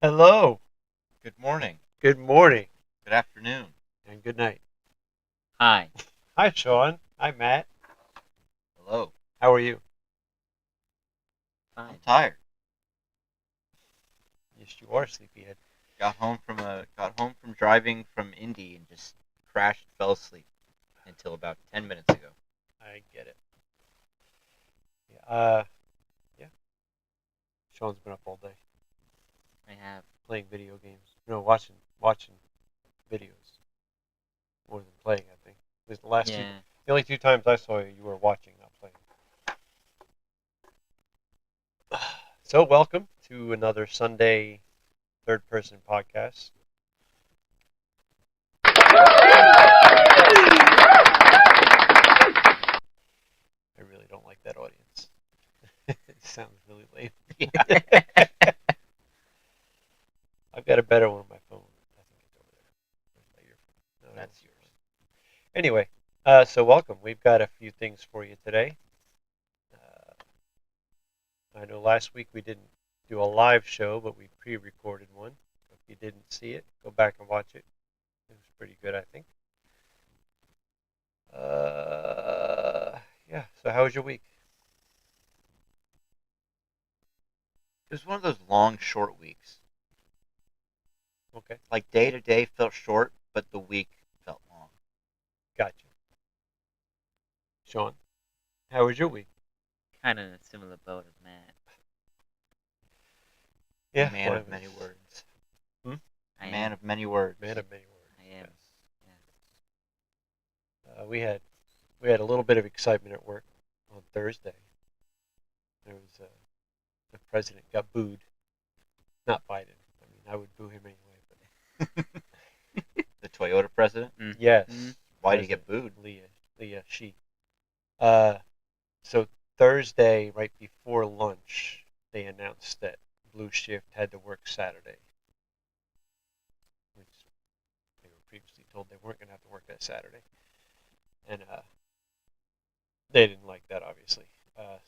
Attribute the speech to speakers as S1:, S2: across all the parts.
S1: Hello.
S2: Good morning.
S1: Good morning.
S2: Good afternoon.
S1: And good night.
S3: Hi.
S1: Hi, Sean. Hi, Matt.
S2: Hello.
S1: How are you?
S2: I'm
S3: Fine.
S2: tired.
S1: Yes, you are, sleepyhead.
S2: Got home from driving from Indy and just crashed and fell asleep until about 10 minutes ago.
S1: I get it. Yeah. Yeah. Sean's been up all day
S3: I have.
S1: playing video games. No, watching videos more than playing. I think. At least
S3: Yeah.
S1: the only two times I saw you, you were watching, not playing. So, welcome to another Sunday third-person podcast. I really don't like that audience. It sounds really lame.
S2: Yeah.
S1: I've got a better one on my phone. I think it's over there. Where's my earphone? No,
S2: That's yours.
S1: Anyway, so welcome. We've got a few things for you today. I know last week we didn't do a live show, but we pre-recorded one. If you didn't see it, go back and watch it. It was pretty good, I think. Yeah. So how was your week?
S2: It was one of those long, short weeks.
S1: Okay,
S2: Like day to day felt short, but the week felt long.
S1: gotcha. Sean, how was your week?
S3: Kind of in a similar boat as Matt.
S1: Yeah,
S2: Man
S1: well,
S2: of many words.
S1: Hmm?
S3: I
S2: Man
S3: am.
S2: of many words.
S1: Man of many words.
S3: I am.
S1: Yes.
S3: Yeah.
S1: We had a little bit of excitement at work on Thursday. There was the president got booed. Not Biden. I mean, I would boo him anyway. But
S2: The Toyota president.
S3: Mm-hmm.
S1: yes,
S2: Why did he get
S1: President
S2: booed?
S1: Leah, she. Uh, so Thursday, right before lunch, they announced that Blue Shift had to work Saturday, which they were previously told they weren't going to have to work that Saturday, and they didn't like that, obviously.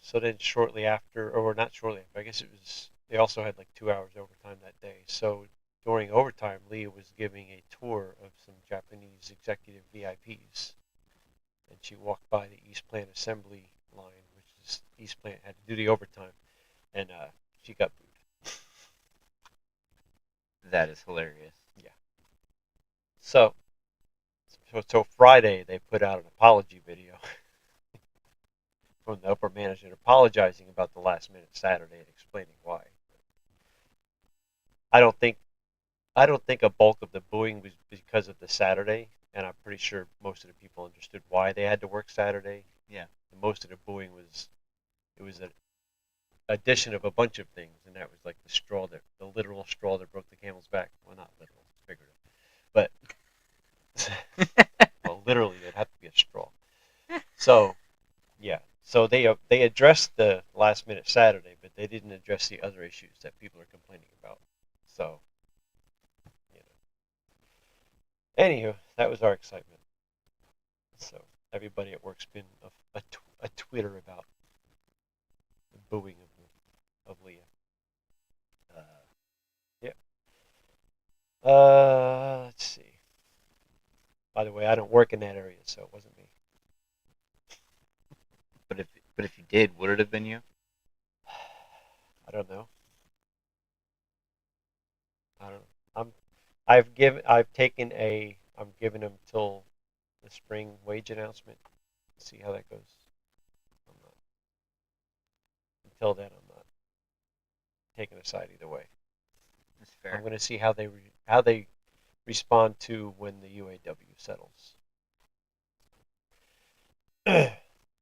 S1: So then, shortly after, or not shortly after, I guess it was. They also had like 2 hours overtime that day. So during overtime, Leah was giving a tour of some Japanese executive VIPs, and she walked by the East Plant assembly line, which is East Plant had to do the overtime, and she got booed.
S2: That is hilarious.
S1: Yeah. So, so Friday they put out an apology video from the upper management apologizing about the last minute Saturday and explaining why. I don't think I don't think a bulk of the booing was because of the Saturday, and I'm pretty sure most of the people understood why they had to work Saturday.
S2: Yeah.
S1: Most of the booing was it was an addition of a bunch of things, and that was like the literal straw that broke the camel's back. Well, not literal, it's figurative, but well, literally, it'd have to be a straw. So yeah, so they addressed the last minute Saturday, but they didn't address the other issues that people are complaining about. So you anywho, that was our excitement. So everybody at work's been a Twitter about the booing of Leah. Uh, yeah. Let's see. By the way, I don't work in that area, so it wasn't me.
S2: But if you did, would it have been you?
S1: I don't know. I don't know. I'm giving them till the spring wage announcement. See how that goes. I'm not, until then, I'm not taking a side either way.
S2: That's
S1: I'm
S2: fair.
S1: going to see how they respond to when the UAW settles.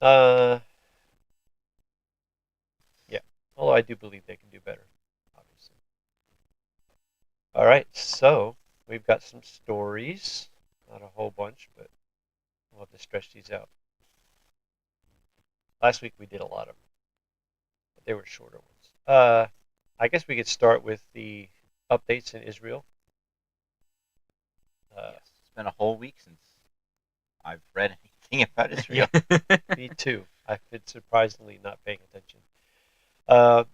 S1: uh, yeah. Although I do believe they can do better, obviously. All right, so we've got some stories. Not a whole bunch, but we'll have to stretch these out. Last week we did a lot of them, but they were shorter ones. I guess we could start with the updates in Israel. Uh,
S2: Yes. It's been a whole week since I've read anything about Israel.
S1: Me too. I've been surprisingly not paying attention. Uh,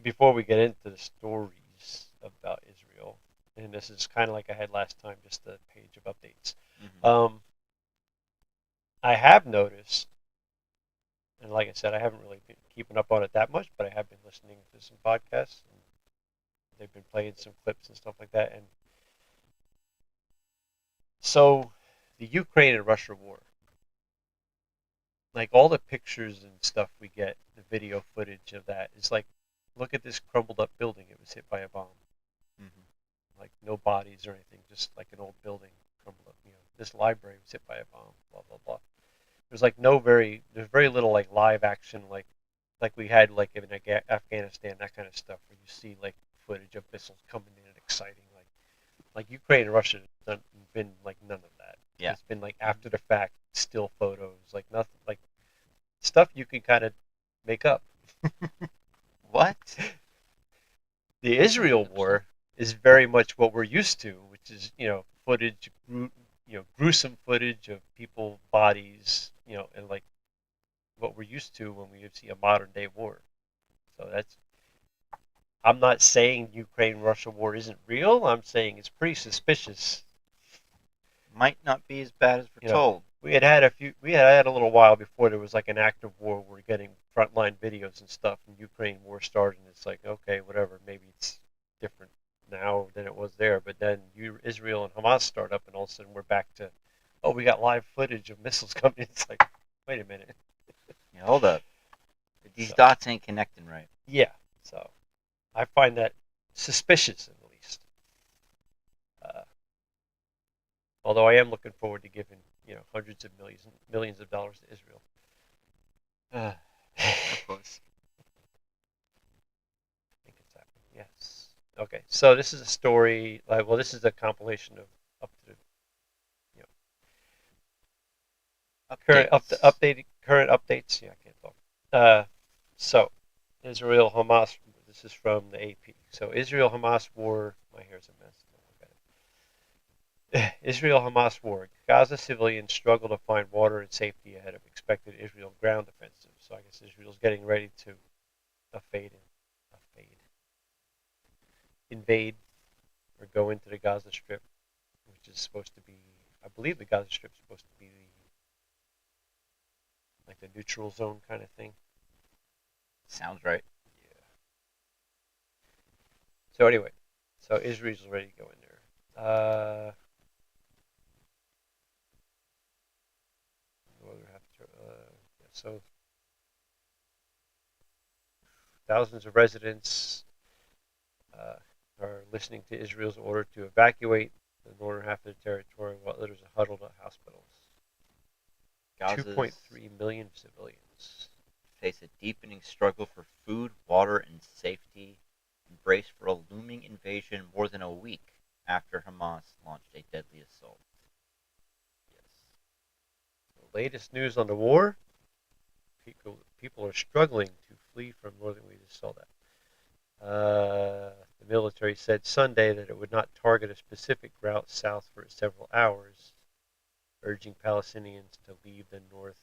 S1: before we get into the stories about Israel, and this is kind of like I had last time, just a page of updates.
S2: Mm-hmm.
S1: I have noticed, and like I said, I haven't really been keeping up on it that much, but I have been listening to some podcasts. And they've been playing some clips and stuff like that. And so, the Ukraine and Russia war, like all the pictures and stuff we get, the video footage of that is like, look at this crumbled up building. It was hit by a bomb.
S2: Mm-hmm.
S1: Like no bodies or anything, just like an old building crumbled up. This library was hit by a bomb. Blah blah blah. There's very little like live action like we had like in Afghanistan, that kind of stuff where you see like footage of missiles coming in and exciting like Ukraine and Russia have been like none of that.
S2: Yeah.
S1: It's been like after the fact still photos, like nothing, like stuff you can kind of make up.
S2: What?
S1: The Israel war is very much what we're used to, which is footage, gruesome footage of people bodies, and like what we're used to when we see a modern day war. So that's I'm not saying Ukraine Russia war isn't real. I'm saying it's pretty suspicious.
S2: Might not be as bad as we're
S1: You know,
S2: told.
S1: we had a little while before there was like an active war. We're getting frontline videos and stuff, and Ukraine war started. And it's like okay, whatever. Maybe it's different now than it was there. But then Israel and Hamas start up, and all of a sudden we're back to, oh, we got live footage of missiles coming. It's like, wait a minute.
S2: Yeah, hold up. These
S1: So,
S2: dots ain't connecting right.
S1: yeah. So I find that suspicious, at least. Uh, Although I am looking forward to giving hundreds of millions of dollars to Israel.
S2: Of course.
S1: I think it's happening. Yes. Okay. So this is a story. Well, this is a compilation of up to you know current updates. Yeah, I can't talk. So Israel Hamas. This is from the AP. So Israel Hamas war. My hair's a mess. Israel Hamas war. Gaza civilians struggle to find water and safety ahead of expected Israel ground offensive. So I guess Israel's getting ready to evade, evade, invade, or go into the Gaza Strip, which is supposed to be, I believe the Gaza Strip is supposed to be like the neutral zone kind of thing.
S2: Sounds right.
S1: Yeah. So anyway, so Israel's ready to go in there. Yeah, so thousands of residents are listening to Israel's order to evacuate the northern half of the territory while others are huddled at hospitals.
S2: Gaza's
S1: 2.3 million civilians
S2: face a deepening struggle for food, water, and safety, and brace for a looming invasion more than a week after Hamas launched a deadly assault.
S1: Yes. The latest news on the war: people are struggling to flee from northern. We just saw that. The military said Sunday that it would not target a specific route south for several hours, urging Palestinians to leave the north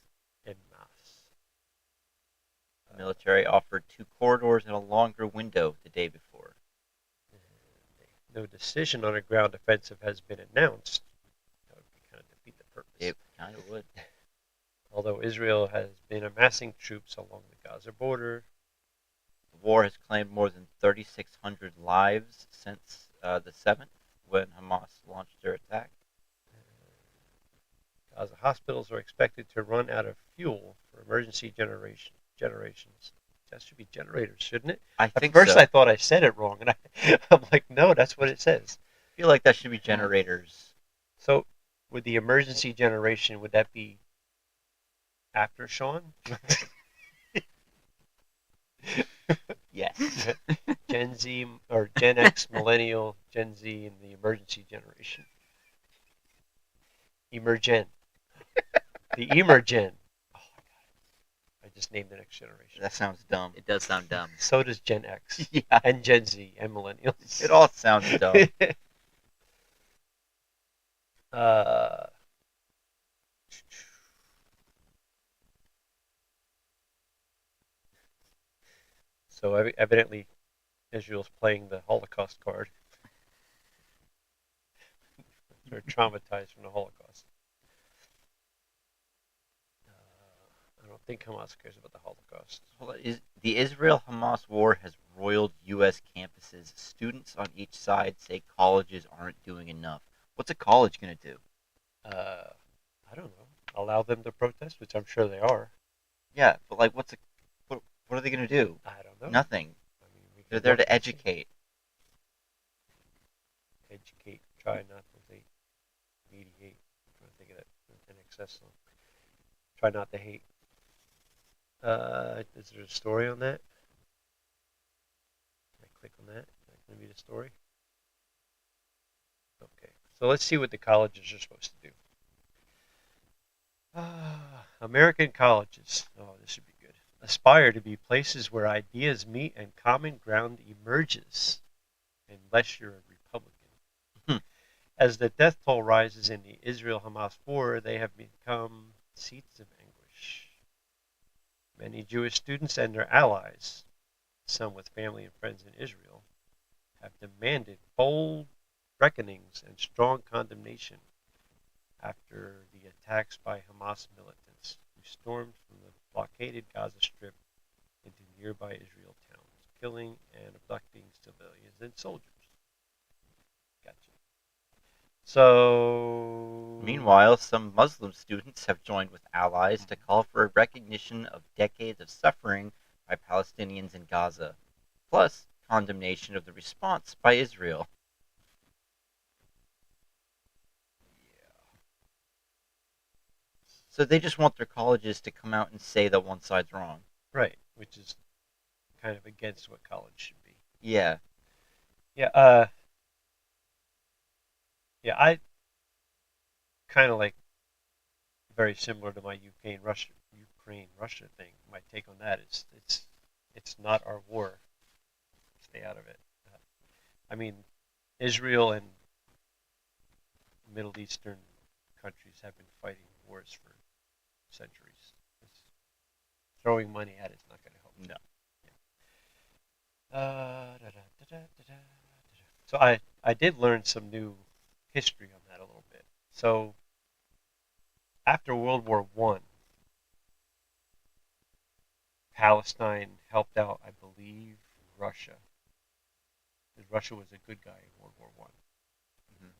S1: en masse.
S2: The military offered 2 corridors and a longer window the day before.
S1: No decision on a ground offensive has been announced. That would kind of defeat the purpose.
S2: It kind of would.
S1: Although Israel has been amassing troops along the Gaza border.
S2: The war has claimed more than 3,600 lives since the 7th, when Hamas launched their attack.
S1: Gaza hospitals are expected to run out of fuel for emergency generations. That should be generators, shouldn't it?
S2: I
S1: At
S2: think
S1: first
S2: so.
S1: I thought I said it wrong, and I'm like, no, that's what it says.
S2: I feel like that should be generators.
S1: So, with the emergency generation, would that be after Sean?
S2: Yes.
S1: Gen Z or Gen X, Millennial, Gen Z, and the emergency generation. Emergen. The Emergen. Oh, I just named the next generation.
S2: That sounds dumb.
S3: It does sound dumb.
S1: So does Gen X.
S2: Yeah.
S1: And Gen Z and Millennials.
S2: It all sounds dumb.
S1: uh, so evidently Israel's playing the Holocaust card. They're traumatized from the Holocaust. I don't think Hamas cares about the Holocaust.
S2: The Israel-Hamas war has roiled U.S. campuses. Students on each side say colleges aren't doing enough. What's a college going to do?
S1: Uh, I don't know. Allow them to protest, which I'm sure they are.
S2: Yeah, but like, what are they going to do?
S1: I don't know.
S2: Nothing.
S1: I mean, we
S2: They're
S1: can
S2: there
S1: look
S2: to
S1: and see.
S2: educate.
S1: Educate. Try not to hate. Mediate. I'm trying to think of that in excess song. Try not to hate. Is there a story on that? Can I click on that? Can I read a story? Okay. So let's see what the colleges are supposed to do. American colleges. Oh, this should be good. Aspire to be places where ideas meet and common ground emerges, unless you're a Republican.
S2: Hmm.
S1: As the death toll rises in the Israel-Hamas war, they have become seats of anguish. Many Jewish students and their allies, some with family and friends in Israel, have demanded bold reckonings and strong condemnation after the attacks by Hamas militants who stormed from the blockaded Gaza Strip into nearby Israel towns, killing and abducting civilians and soldiers. Gotcha. So,
S2: Meanwhile, some Muslim students have joined with allies to call for a recognition of decades of suffering by Palestinians in Gaza, plus condemnation of the response by Israel.
S1: yeah,
S2: So they just want their colleges to come out and say that one side's wrong.
S1: right, which is kind of against what college should be.
S2: Yeah.
S1: Yeah, yeah, I kind of like very similar to my Ukraine Russia thing. My take on that is it's not our war. Stay out of it. I mean, Israel and Middle Eastern countries have been fighting wars for centuries. It's, throwing money at it's not going to help.
S2: No.
S1: So I did learn some new history on that a little bit. So after World War One, Palestine helped out, I believe, Russia. Because Russia was a good guy in World War One.
S2: Mhm.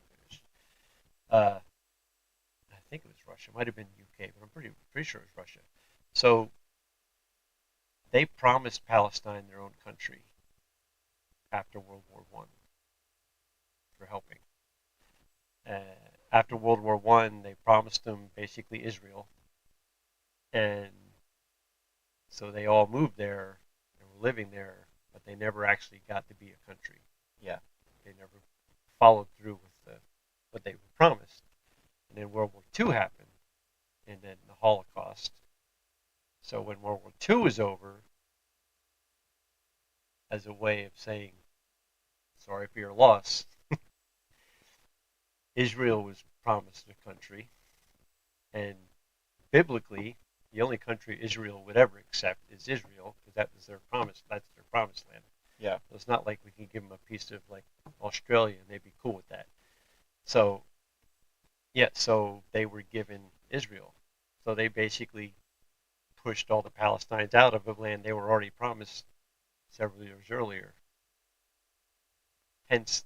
S1: I think it was Russia. It might have been UK, but I'm pretty sure it was Russia. So they promised Palestine their own country after World War One for helping. Uh, After World War One, they promised them basically Israel, and so they all moved there and were living there, but they never actually got to be a country.
S2: Yeah.
S1: They never followed through with what they were promised. And then World War Two happened, and then the Holocaust. So when World War Two was over, as a way of saying sorry for your loss, Israel was promised a country, and biblically, the only country Israel would ever accept is Israel, because that was their promise. That's their promised land.
S2: Yeah.
S1: So it's not like we can give them a piece of like Australia and they'd be cool with that. So yeah, so they were given Israel. So they basically pushed all the Palestinians out of the land they were already promised several years earlier. Hence,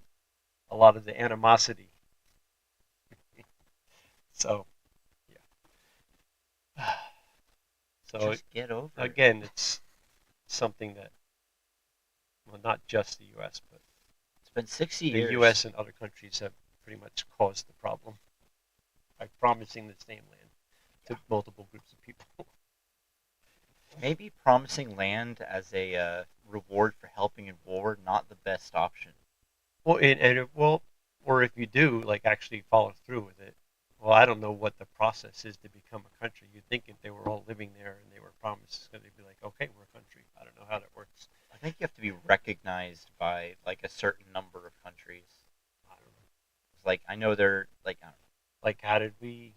S1: a lot of the animosity. So yeah. So
S2: Just get over it.
S1: again, it's something that, well, not just the U.S., but
S2: It's been 60
S1: the
S2: years.
S1: U.S. and other countries have pretty much caused the problem by promising the same land to multiple groups of people.
S2: Maybe promising land as a reward for helping in war, not the best option.
S1: Well, or if you do, like actually follow through with it. Well, I don't know what the process is to become a country. You'd think if they were all living there and they were promised, they'd be like, okay, we're a country. I don't know how that works.
S2: I think you have to be recognized by like a certain number of countries.
S1: I don't know.
S2: Like I know they're like I don't know.
S1: Like, how did we?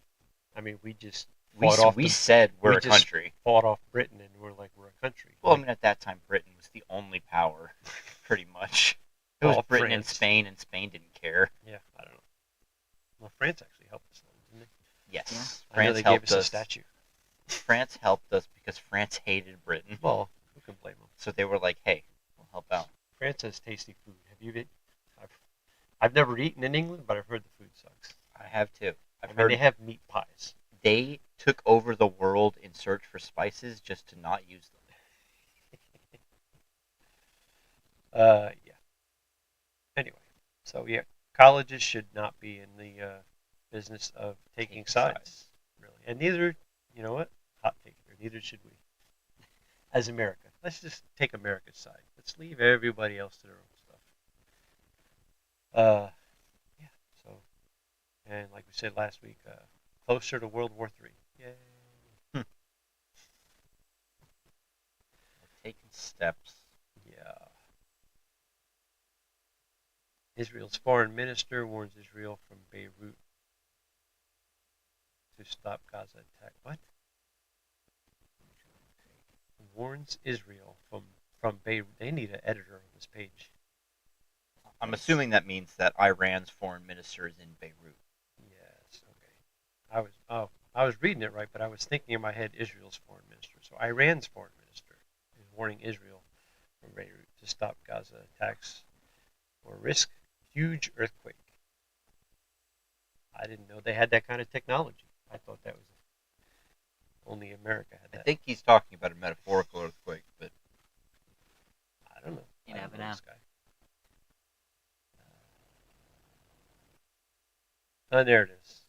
S1: I mean, we just
S2: We
S1: fought off
S2: we said we're
S1: we
S2: a
S1: just
S2: country.
S1: fought off Britain, and we're like we're a country.
S2: Well, I
S1: Like,
S2: mean at that time Britain was the only power. pretty much. It was
S1: Well,
S2: Britain and
S1: France.
S2: Spain, and Spain didn't care.
S1: Yeah, I don't know. Well, France actually helped us, didn't they?
S2: Yes,
S1: I know
S2: France
S1: they gave
S2: helped
S1: us a
S2: us.
S1: statue.
S2: France helped us because France hated Britain.
S1: Well, who can blame them?
S2: So they were like, "Hey, we'll help out."
S1: France has tasty food. Have you been? I've never eaten in England, but I've heard the food sucks.
S2: I have too.
S1: I
S2: I've
S1: mean,
S2: heard
S1: they have meat pies.
S2: they took over the world in search for spices just to not use them.
S1: Yeah. Anyway, so yeah, colleges should not be in the business of taking sides, really, and neither. You know what? Hot take here. Neither should we. As America, let's just take America's side. Let's leave everybody else to their own stuff. Yeah. So, and like we said last week, closer to World War III. Yay.
S2: We're taking steps.
S1: Yeah. Israel's foreign minister warns Israel from Beirut to stop Gaza attack. What? Warns Israel from Beirut. They need an editor on this page.
S2: I'm assuming that means that Iran's foreign minister is in Beirut.
S1: Yes. Okay. I was reading it right, but I was thinking in my head Israel's foreign minister. So Iran's foreign minister is warning Israel from Beirut to stop Gaza attacks or risk huge earthquake. I didn't know they had that kind of technology. I thought that was only America had
S2: I
S1: that.
S2: think he's talking about a metaphorical earthquake, but
S1: I don't know.
S3: You
S1: I don't
S3: never
S1: know
S3: know.
S1: this guy. There it is.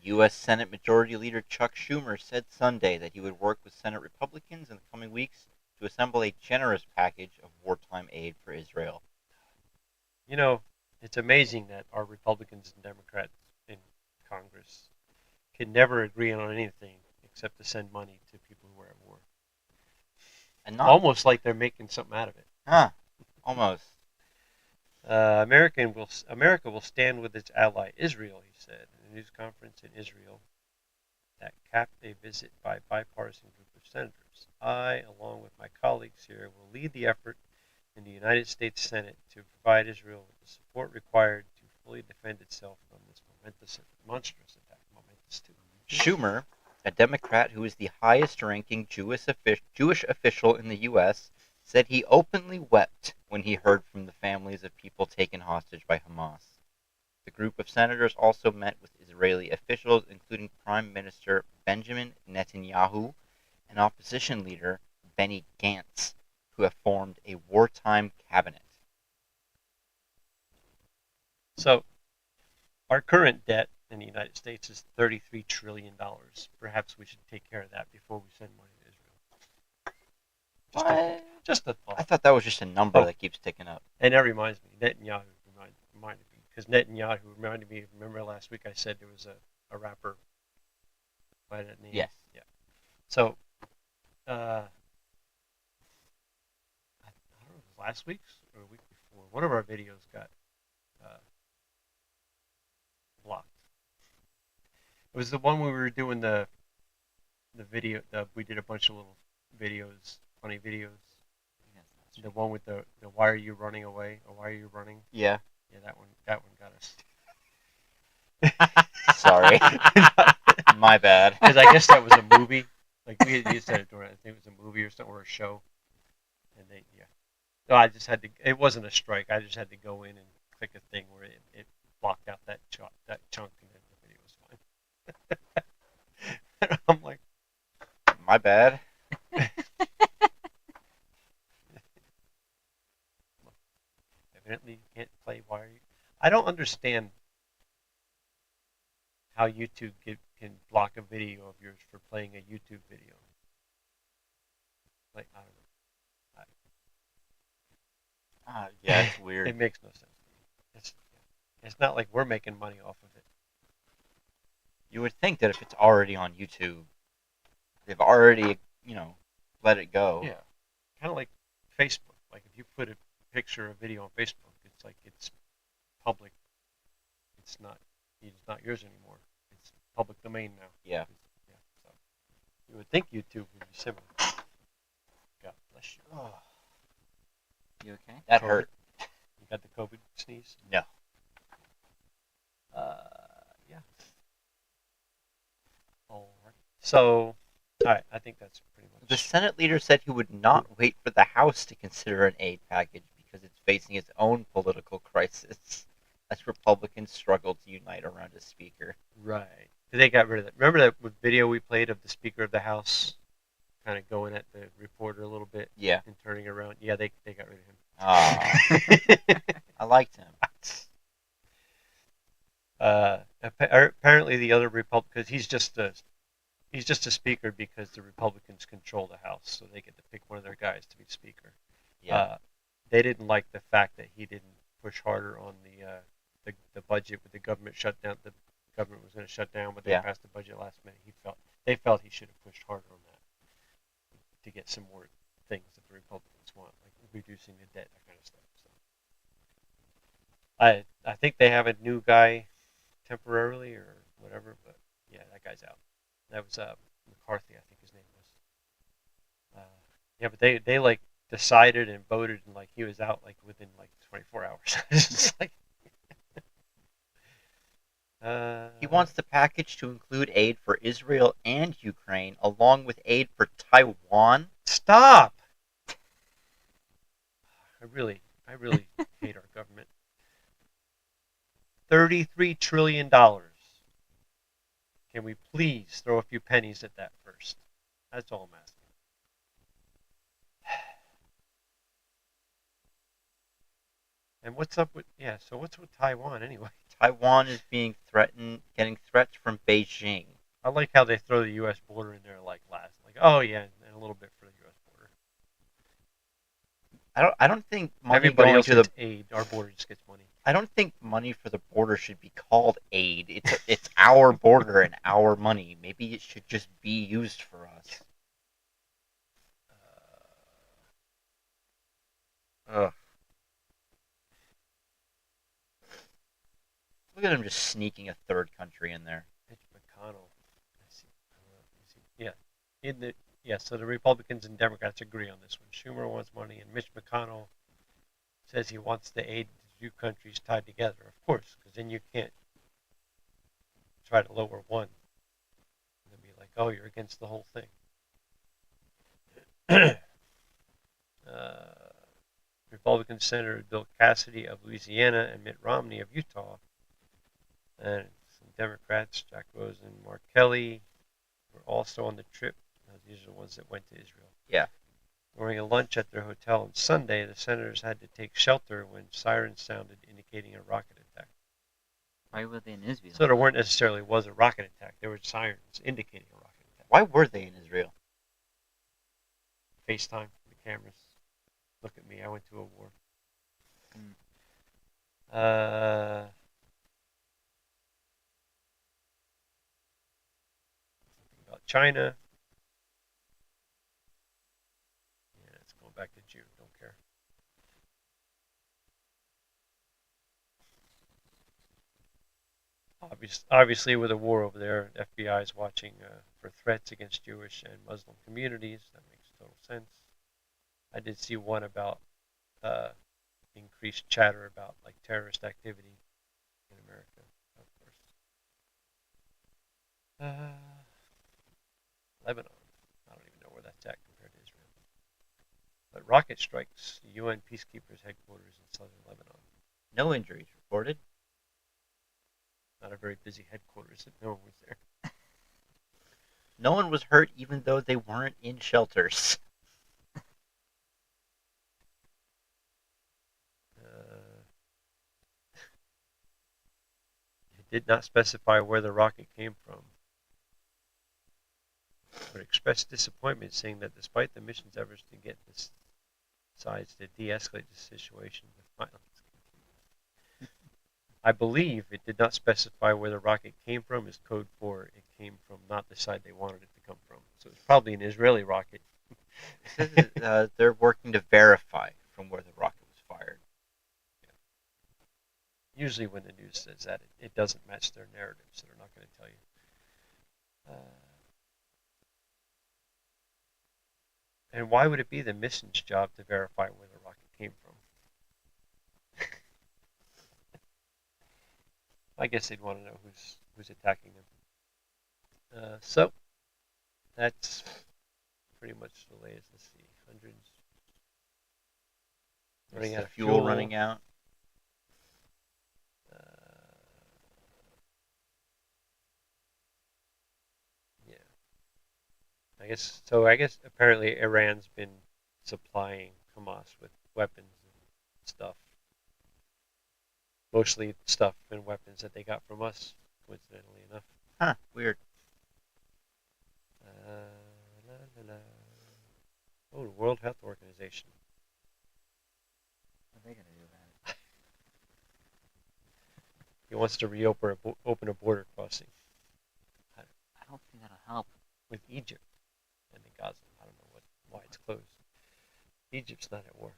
S2: U.S. Senate Majority Leader Chuck Schumer said Sunday that he would work with Senate Republicans in the coming weeks to assemble a generous package of wartime aid for Israel.
S1: You know, it's amazing that our Republicans and Democrats in Congress can never agree on anything except to send money to people who are at war.
S2: And not
S1: Almost like they're making something out of it.
S2: almost.
S1: America will stand with its ally Israel, he said in a news conference in Israel that capped a visit by a bipartisan group of senators. I, along with my colleagues here, will lead the effort in the United States Senate to provide Israel with the support required to fully defend itself from this monstrous attack. Momentous too.
S2: Schumer, a Democrat who is the highest-ranking Jewish official in the U.S., said he openly wept when he heard from the families of people taken hostage by Hamas. The group of senators also met with Israeli officials, including Prime Minister Benjamin Netanyahu and opposition leader Benny Gantz, who have formed a wartime cabinet.
S1: So, our current debt in the United States is $33 trillion. Perhaps we should take care of that before we send money to Israel. Just a thought.
S2: I thought that was just a number that keeps ticking up.
S1: And that reminds me, Netanyahu reminded me, because Netanyahu reminded me, remember last week I said there was a rapper by that name?
S2: Yes.
S1: Yeah. So, I don't know if it was last week's or a week before, one of our videos got blocked. It was the one where we were doing the video, we did a bunch of little videos, funny videos. The one with the why are you running away or why are you running?
S2: Yeah.
S1: Yeah, that one got us.
S2: Sorry. My bad.
S1: Because I guess that was a movie. Like you said it during, I think it was a movie or something or a show. And yeah. No, I just had to. It wasn't a strike. I just had to go in and click a thing where it blocked out that chunk, and then the video was fine. And I'm like,
S2: my bad.
S1: Evidently, you can't play. Why are you? I don't understand how YouTube can block a video of yours for playing a YouTube video. Like, I don't know.
S2: Yeah, it's weird.
S1: It makes no sense to me. It's not like we're making money off of it.
S2: You would think that if it's already on YouTube, they've already, let it go.
S1: Yeah. Kind of like Facebook. Like if you put a picture or video on Facebook, it's like it's public. It's not yours anymore. It's public domain now.
S2: Yeah.
S1: Yeah. So you would think YouTube would be similar. God bless you. Oh.
S3: You okay?
S2: That
S1: COVID.
S2: hurt.
S1: You got the COVID sneeze?
S2: No.
S1: Yeah. All right. So, all right. I think that's pretty
S2: The
S1: much.
S2: Senate leader said he would not wait for the House to consider an aid package because it's facing its own political crisis as Republicans struggle to unite around a speaker.
S1: Right. They got rid of that. Remember that video we played of the Speaker of the House kind of going at the reporter a little bit
S2: Yeah.
S1: and turning around? Yeah, they got rid of him.
S2: I liked him.
S1: Apparently, the other Republicans, he's just a speaker because the Republicans control the House, so they get to pick one of their guys to be speaker.
S2: Yeah.
S1: They didn't like the fact that he didn't push harder on the budget with the government shutdown. The government was going to shut down, but they
S2: Yeah.
S1: passed the budget last minute. They felt he should have pushed harder on that to get some more things that the Republicans want, like reducing the debt, that kind of stuff. So I think they have a new guy temporarily or whatever, but yeah, that guy's out. That was McCarthy, I think his name was. Yeah, but they like decided and voted and like he was out like within like 24 hours. It's just like
S2: He wants the package to include aid for Israel and Ukraine, along with aid for Taiwan.
S1: stop. I really hate our government. $33 trillion. Can we please throw a few pennies at that first? That's all I'm asking. And what's up with so what's with Taiwan anyway?
S2: Taiwan is being threatened, getting threats from Beijing.
S1: I like how they throw the U.S. border in there like last, like oh yeah, and a little bit for the U.S. border.
S2: I don't think money
S1: Everybody
S2: going
S1: else
S2: to the
S1: gets aid. Our border just gets money.
S2: I don't think money for the border should be called aid. It's our border and our money. Maybe it should just be used for us. Ugh. Look at him just sneaking a third country in there.
S1: Mitch McConnell. Yeah, in the so the Republicans and Democrats agree on this one. Schumer wants money, and Mitch McConnell says he wants to aid the two countries tied together. Of course, because then you can't try to lower one and then be like, oh, you're against the whole thing. Republican Senator Bill Cassidy of Louisiana and Mitt Romney of Utah, and some Democrats, Jack Rose and Mark Kelly, were also on the trip. These are the ones that went to Israel.
S2: Yeah.
S1: During a lunch at their hotel on Sunday, the senators had to take shelter when sirens sounded, indicating a rocket attack.
S3: Why were they in Israel?
S1: So there weren't necessarily was a rocket attack. There were sirens indicating a rocket attack.
S2: Why were they in Israel?
S1: FaceTime, the cameras. Look at me, I went to a war. Something about China. Yeah, it's going back to June. Don't care. Obviously, with a war over there, the FBI is watching for threats against Jewish and Muslim communities. That makes total sense. I did see one about uh, increased chatter about like terrorist activity in America, of course. Lebanon. I don't even know where that's at compared to Israel. But rocket strikes the UN peacekeepers' headquarters in southern Lebanon.
S2: No injuries reported.
S1: Not a very busy headquarters if no one was there.
S2: No one was hurt even though they weren't in shelters.
S1: It did not specify where the rocket came from, but expressed disappointment, saying that despite the mission's efforts to get the sides to de-escalate the situation, the violence continues. I believe it did not specify where the rocket came from as code for it came from not the side they wanted it to come from. So it's probably an Israeli rocket.
S2: It says, they're working to verify from where the rocket was fired.
S1: Usually when the news says that, it doesn't match their narrative, so they're not going to tell you. And why would it be the mission's job to verify where the rocket came from? I guess they'd want to know who's attacking them. So that's pretty much the latest. Let's see, hundreds running out of
S2: fuel running out.
S1: Yeah, I guess so. I guess apparently Iran's been supplying Hamas with weapons and stuff, mostly stuff and weapons that they got from us, coincidentally enough.
S2: Huh, weird.
S1: La, la, la. Oh, the World Health Organization.
S3: What are they gonna do about it?
S1: He wants to open a border crossing
S3: I don't think that'll help.
S1: with Egypt and the Gaza. I don't know why it's closed. Egypt's not at war.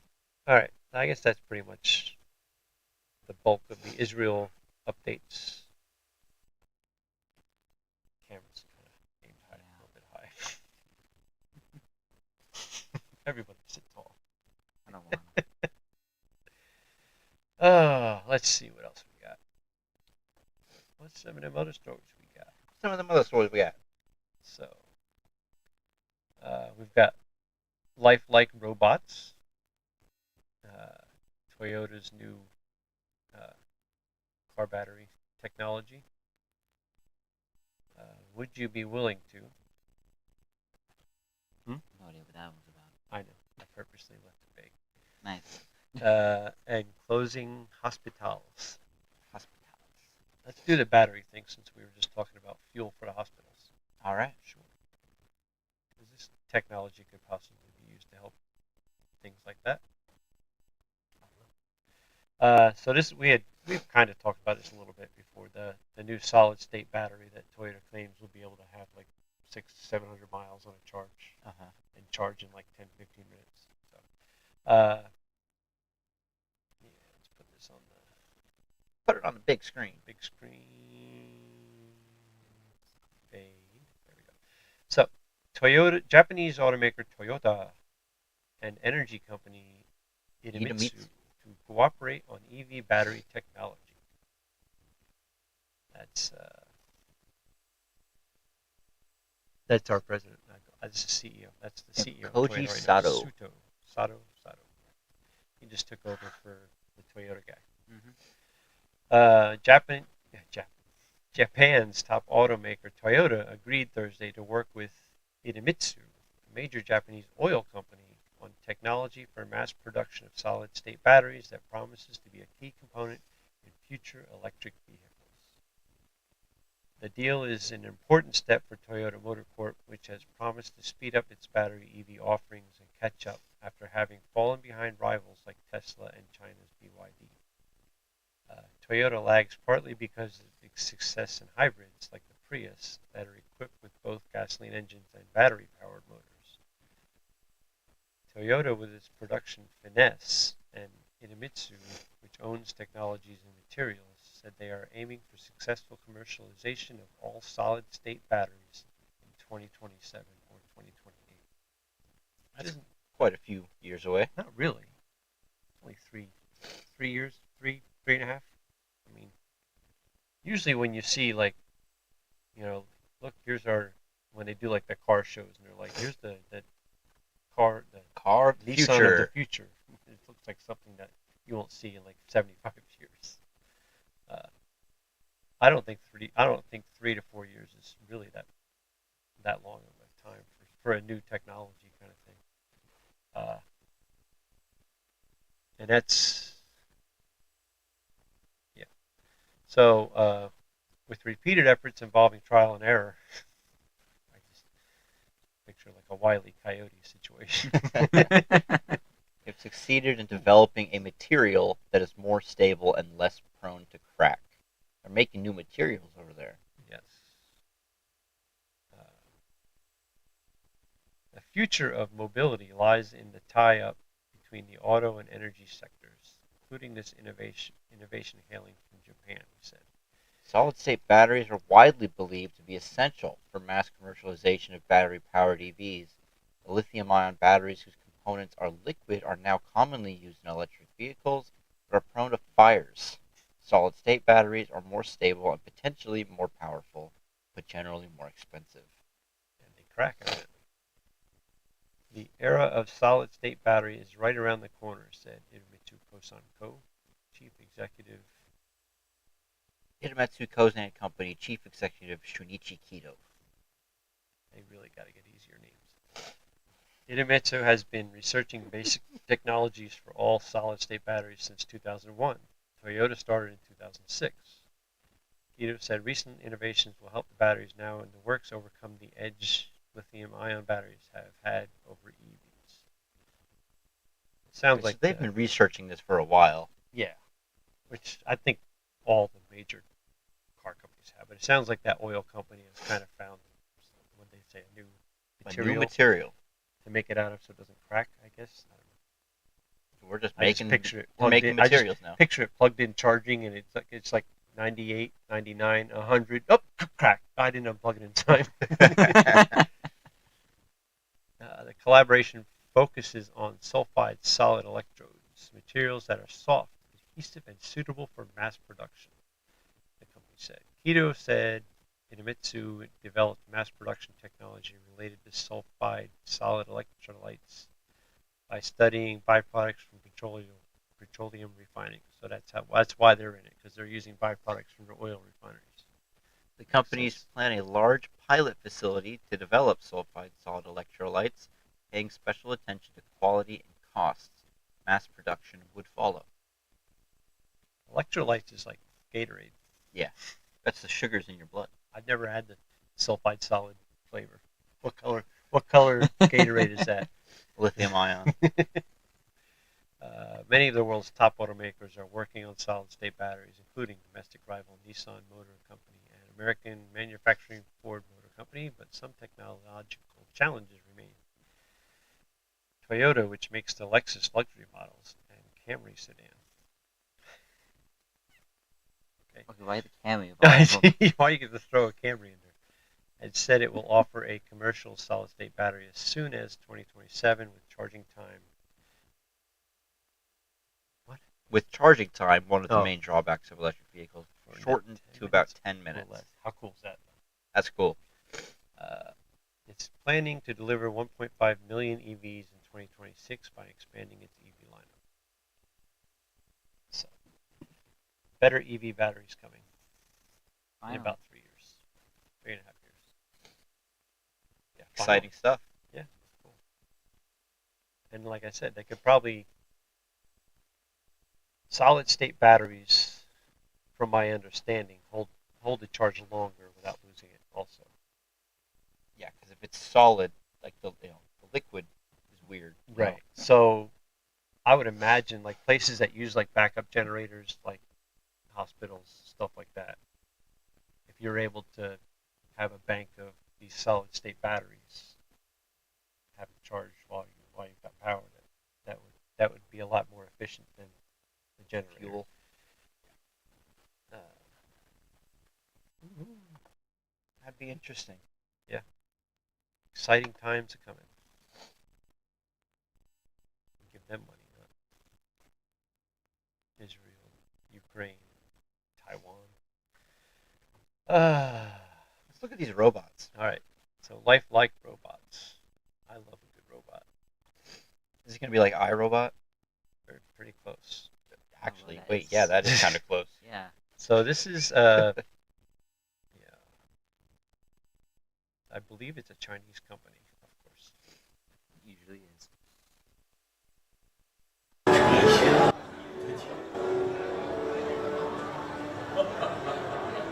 S1: All right, I guess that's pretty much the bulk of the Israel updates. Camera's kind of aimed high, a little bit high. Everybody sit tall.
S3: I don't want to.
S1: Let's see what else we got. What's some of them other stories we got?
S2: Some of the other stories we got.
S1: So, we've got lifelike robots. Toyota's new car battery technology. Would you be willing to?
S3: No idea what that was about.
S1: I know. I purposely left it vague.
S3: Nice.
S1: And closing hospitals.
S2: Hospitals.
S1: Let's do the battery thing since we were just talking about fuel for the hospitals.
S2: All right.
S1: Sure. Because this technology could possibly be used to help things like that. So we've kind of talked about this a little bit before. The new solid state battery that Toyota claims will be able to have like 600-700 miles on a charge and charge in like 10-15 minutes. So, yeah, let's put this on the
S2: Put it on the big screen.
S1: big screen. Fade. There we go. So, Japanese automaker Toyota and energy company Idemitsu to cooperate on EV battery technology. That's our president. That's the CEO. That's the CEO.
S2: Koji
S1: of Toyota
S2: Sato.
S1: Right now. Sato. He just took over for the Toyota guy. Japan's top automaker Toyota agreed Thursday to work with Idemitsu, a major Japanese oil company, on technology for mass production of solid-state batteries that promises to be a key component in future electric vehicles. The deal is an important step for Toyota Motor Corp, which has promised to speed up its battery EV offerings and catch up after having fallen behind rivals like Tesla and China's BYD. Toyota lags partly because of its success in hybrids like the Prius that are equipped with both gasoline engines and battery-powered motors. Toyota, with its production finesse, and Idemitsu, which owns technologies and materials, said they are aiming for successful commercialization of all solid-state batteries in 2027 or 2028.
S2: That's quite a few years away.
S1: Not really. Only 3 years, 3.5. I mean, usually when you see like, look, here's when they do like the car shows and they're like, here's the car
S2: of the
S1: Nissan
S2: future.
S1: of the future. It looks like something that you won't see in like 75 years. I don't think 3 to 4 years is really that long of a time for a new technology kind of thing. And that's yeah. So with repeated efforts involving trial and error, I just picture like a Wile E. Coyote situation.
S2: They've succeeded in developing a material that is more stable and less prone to crack. They're making new materials over there.
S1: Yes. The future of mobility lies in the tie-up between the auto and energy sectors, including this innovation hailing from Japan, he said.
S2: Solid-state batteries are widely believed to be essential for mass commercialization of battery-powered EVs. The lithium-ion batteries whose components are liquid are now commonly used in electric vehicles, but are prone to fires. Solid-state batteries are more stable and potentially more powerful, but generally more expensive.
S1: And they crack, evidently. The era of solid-state battery is right around the corner, said Idemitsu Kosan Co., chief executive.
S2: Idemitsu Kosan Company Chief Executive Shunichi Kido.
S1: They really got to get easier names. Idemitsu has been researching basic technologies for all solid-state batteries since 2001. Toyota started in 2006. Kido said recent innovations will help the batteries now in the works overcome the edge lithium-ion batteries have had over EVs. It sounds
S2: So
S1: like
S2: they've been researching this for a while.
S1: yeah, which I think all the major car companies have. But it sounds like that oil company has kind of found, what they say, a new
S2: material
S1: to make it out of so it doesn't crack, I guess. I don't know.
S2: So we're just
S1: I
S2: making
S1: just picture it
S2: we're
S1: plugged
S2: making
S1: in. I just
S2: materials now.
S1: picture it plugged in charging, and it's like 98, 99, 100. Oh, crack! I didn't unplug it in time. The collaboration focuses on sulfide solid electrodes, materials that are soft, adhesive, and suitable for mass production, the company said. Kido said Idemitsu developed mass production technology related to sulfide solid electrolytes by studying byproducts from petroleum refining. So that's why they're in it, because they're using byproducts from the oil refineries.
S2: The companies plan a large pilot facility to develop sulfide solid electrolytes, paying special attention to quality and costs. Mass production would follow.
S1: Electrolytes is like Gatorade.
S2: Yeah, that's the sugars in your blood.
S1: I've never had the sulfide solid flavor. What color Gatorade is that?
S2: Lithium ion.
S1: Many of the world's top automakers are working on solid-state batteries, including domestic rival Nissan Motor Company and American manufacturing Ford Motor Company, but some technological challenges remain. Toyota, which makes the Lexus luxury models and Camry sedan.
S3: Okay, why the Camry?
S1: Why you get to throw a Camry in there? It said it will offer a commercial solid-state battery as soon as 2027 with charging time.
S2: With charging time, one of the main drawbacks of electric vehicles, shortened to about 10 minutes.
S1: How cool is that?
S2: That's cool.
S1: It's planning to deliver 1.5 million EVs in 2026 by expanding its EV lineup. So, better EV batteries coming in about 3 years, 3.5 years. Yeah,
S2: exciting stuff.
S1: Yeah, cool. And like I said, they could probably solid-state batteries, from my understanding, hold the charge longer without losing it. Also.
S2: Yeah, because if it's solid, like the liquid is weird.
S1: Right. So I would imagine like places that use like backup generators, like hospitals, stuff like that. If you're able to have a bank of these solid-state batteries, have it charged while you've got power, that would be a lot more efficient than the generator.
S2: Fuel. That'd be interesting.
S1: Yeah. Exciting times are coming. Give them money, not Israel, Ukraine, Taiwan.
S2: Let's look at these robots.
S1: All right. So lifelike robots. I love a good robot.
S2: Is it going to be like iRobot?
S1: They're pretty close.
S2: Actually, wait, yeah, that is kind of close.
S3: Yeah.
S1: So this is I believe it's a Chinese company, of course.
S3: It usually is.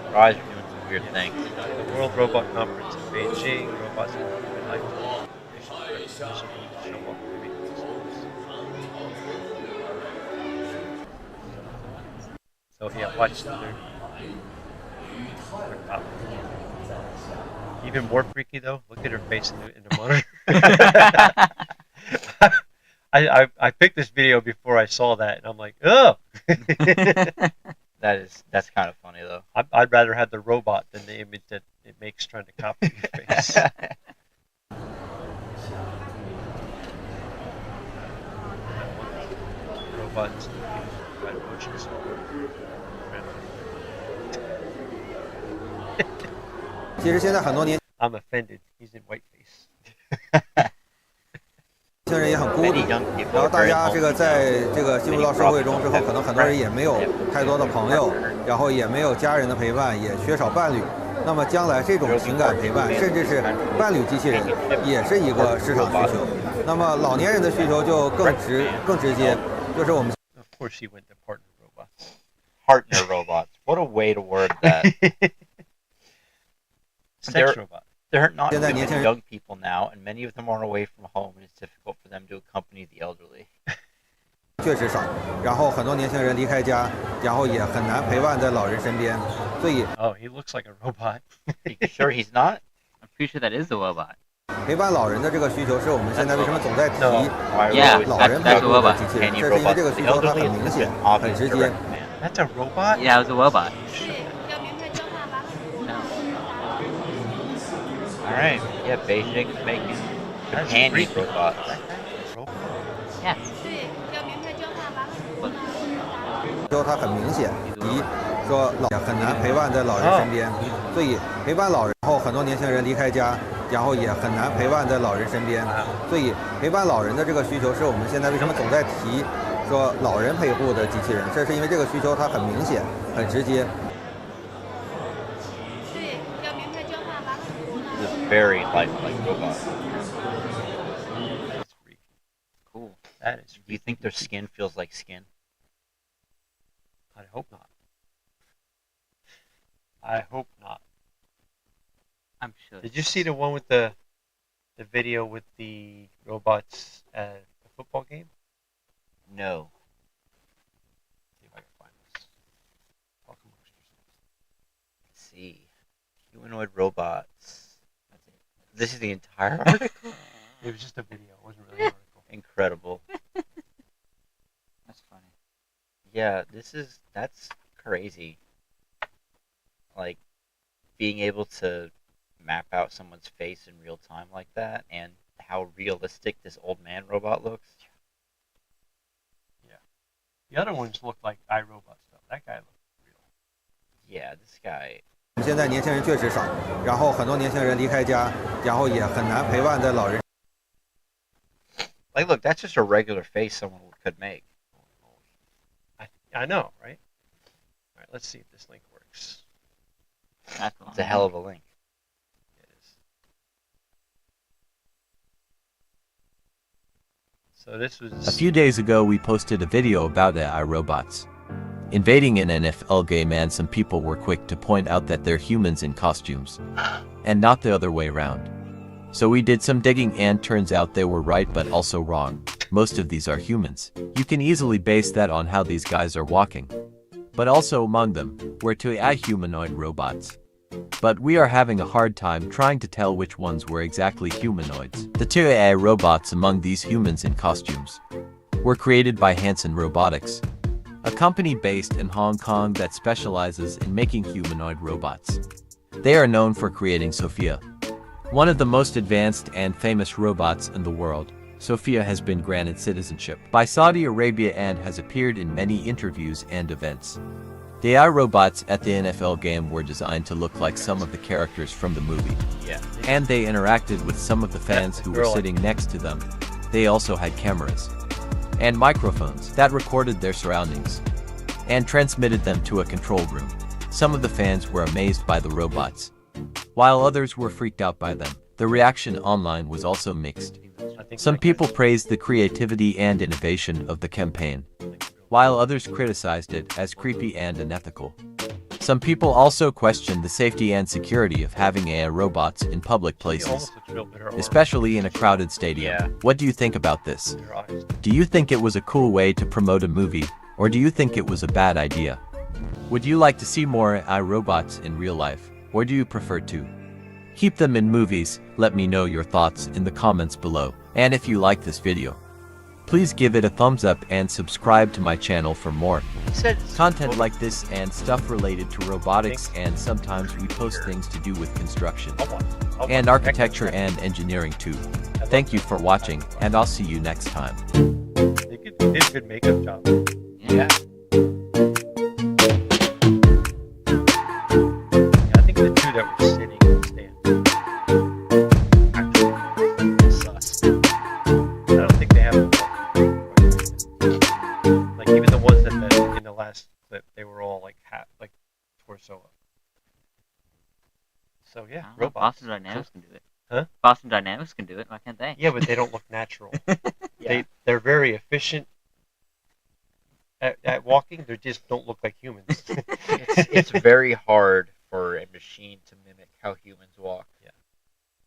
S2: Our eyes are doing some weird things.
S1: The World Robot Conference in Beijing. Robots in human life. So yeah, watch the even more freaky though. Look at her face in the monitor. I picked this video before I saw that, and I'm like, oh.
S2: That's kind of funny though.
S1: I'd rather have the robot than the image that it makes trying to copy your face. Robots provide motion support,
S4: 其实现在很多年
S1: I'm offended. He's in whiteface.
S4: 轻人也很孤独
S2: Many young people
S4: 然后
S2: are
S4: 大
S2: very
S4: 家这个
S2: lonely
S4: 在
S2: now.
S4: 这个进入到社会中之后，可能很多人也没有太多的朋友，然后也没有家人的陪伴，也缺少伴侣。那么将来这种情感陪伴，甚至是伴侣机器人，也是一个市场需求。那么老年人的需求就更直接，就是我们
S1: Of course, he went to partner robots.
S2: Partner robots. What a way to word that.
S1: Sex robot.
S2: There are not
S4: 现在
S2: too
S4: 年轻
S2: many
S4: 人
S2: young people now, and many of them are away from home, and it's difficult for them to accompany the elderly.
S4: 确实少，然后很多年轻人离开家，然后也很难陪伴在老人身边，所以
S1: Oh, he looks like a robot.
S2: Are you sure he's not?
S3: I'm pretty sure that is a robot.
S4: 陪伴老人的这个需求是我们现在为什么总在提
S1: No.
S2: Why are we
S3: Yeah,
S2: always
S4: 老
S2: talking
S4: 人
S3: that's
S4: 陪
S3: a
S4: 护的
S3: robot.
S4: 机器人？
S2: companion
S4: 这是因为
S2: robots
S4: 这个
S2: for
S4: 需
S2: the
S4: 求它
S2: elderly?
S4: 很明
S2: It's
S4: 显
S2: an，
S4: 很
S2: obvious
S4: 直接。
S2: direct command.
S1: That's a robot?
S3: Yeah, it was a robot.
S5: No.
S2: All right. Yeah, Beijing is making
S1: That's
S2: companion
S1: creepy.
S2: robots.
S1: Robot.
S3: Yeah.
S4: 需求它很明显，一说老很难陪伴在老人身边，所以陪伴老人后很多年轻人离开家，然后也很难陪伴在老人身边，所以陪伴老人的这个需求是我们现在为什么总在提说老人陪护的机器人？这是因为这个需求它很明显、很直接。
S2: This is very lifelike robot.
S1: That's creepy.
S3: Cool.
S1: That is.
S2: Do you think their skin feels like skin?
S1: I hope not. I hope not.
S3: I'm sure.
S1: Did you see the one with the video with the robots at the football game?
S2: No.
S1: See if I can find this. I'll come over to
S2: Let's see. Humanoid robots. This is the entire article?
S1: you. It was just a video. It wasn't really an article.
S2: Incredible.
S3: That's funny.
S2: Yeah, that's crazy. Like, being able to map out someone's face in real time like that, and how realistic this old man robot looks.
S1: The other ones looked like iRobot stuff. That guy looked real.
S2: Yeah, this guy.
S4: 现在年轻人确实少，然后很多年轻人离开家，然后也很难陪伴在老人。
S2: Like, look, that's just a regular face someone could make.
S1: I know, right? All right, let's see if this link works.
S3: That's the
S2: It's a hell of a link.
S1: It is. So this was
S6: A few days ago, we posted a video about AI robots. Invading an NFL game, and some people were quick to point out that they're humans in costumes, and not the other way around. So we did some digging, and turns out they were right but also wrong. Most of these are humans. You can easily base that on how these guys are walking. But also among them were two AI humanoid robots. But we are having a hard time trying to tell which ones were exactly humanoids. The two AI robots among these humans in costumes were created by Hanson Robotics, a company based in Hong Kong that specializes in making humanoid robots. They are known for creating Sophia, one of the most advanced and famous robots in the world. Sophia has been granted citizenship by Saudi Arabia and has appeared in many interviews and events. The AI robots at the NFL game were designed to look like some of the characters from the movie,
S2: Yeah.
S6: and they interacted with some of the fans who were sitting next to them. They also had cameras and microphones that recorded their surroundings and transmitted them to a control room. Some of the fans were amazed by the robots, while others were freaked out by them. The reaction online was also mixed.
S1: I think
S6: Some
S1: like
S6: people praised the creativity and innovation of the campaign, while others criticized it as creepy and unethical. Some people also questioned the safety and security of having AI robots in public
S1: He
S6: places,
S1: almost looks real bitter.
S6: especially in a crowded stadium.
S2: Yeah.
S6: What do you think about this?
S1: Their eyes.
S6: Do you think it was a cool way to promote a movie, or do you think it was a bad idea? Would you like to see more AI robots in real life, or do you prefer to keep them in movies? Let me know your thoughts in the comments below. And if you like this video, please give it a thumbs up and subscribe to my channel for more
S2: He said it's
S6: content like this and stuff related to robotics, and sometimes we post things to do with construction
S1: I'll watch. I'll
S6: and
S1: watch.
S6: architecture and engineering too. Thank you for watching, and I'll see you next time.
S1: They did a good makeup job.
S2: Yeah.
S1: Yeah, I think the two that were sitting on stage So yeah,
S3: I don't know,
S1: robots.
S3: Boston Dynamics can do it.
S1: Huh?
S3: Boston Dynamics can do it. Why can't they?
S1: Yeah, but they don't look natural.
S2: Yeah.
S1: They're very efficient at walking. They just don't look like humans.
S2: It's very hard for a machine to mimic how humans walk.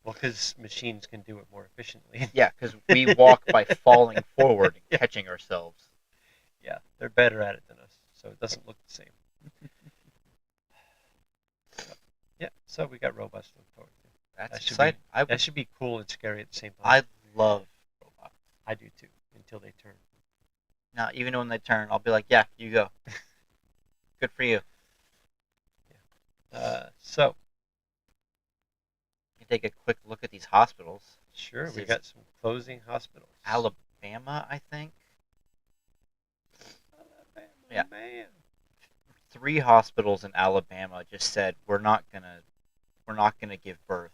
S1: Well, because machines can do it more efficiently.
S2: Yeah, because we walk by falling forward and catching ourselves.
S1: Yeah, they're better at it than us, so it doesn't look the same. Yeah, so we got robots to look forward to.
S2: That's
S1: That should
S2: exciting.
S1: That should be cool and scary at the same time.
S2: I love robots.
S1: I do too, until they turn.
S2: Now, even when they turn, I'll be like, yeah, you go. Good for you.
S1: So,
S2: You take a quick look at these hospitals.
S1: sure,
S2: This
S1: we
S2: is
S1: got some closing hospitals.
S2: Alabama, I think. Yeah.
S1: Man.
S2: 3 hospitals in Alabama just said we're not gonna give birth.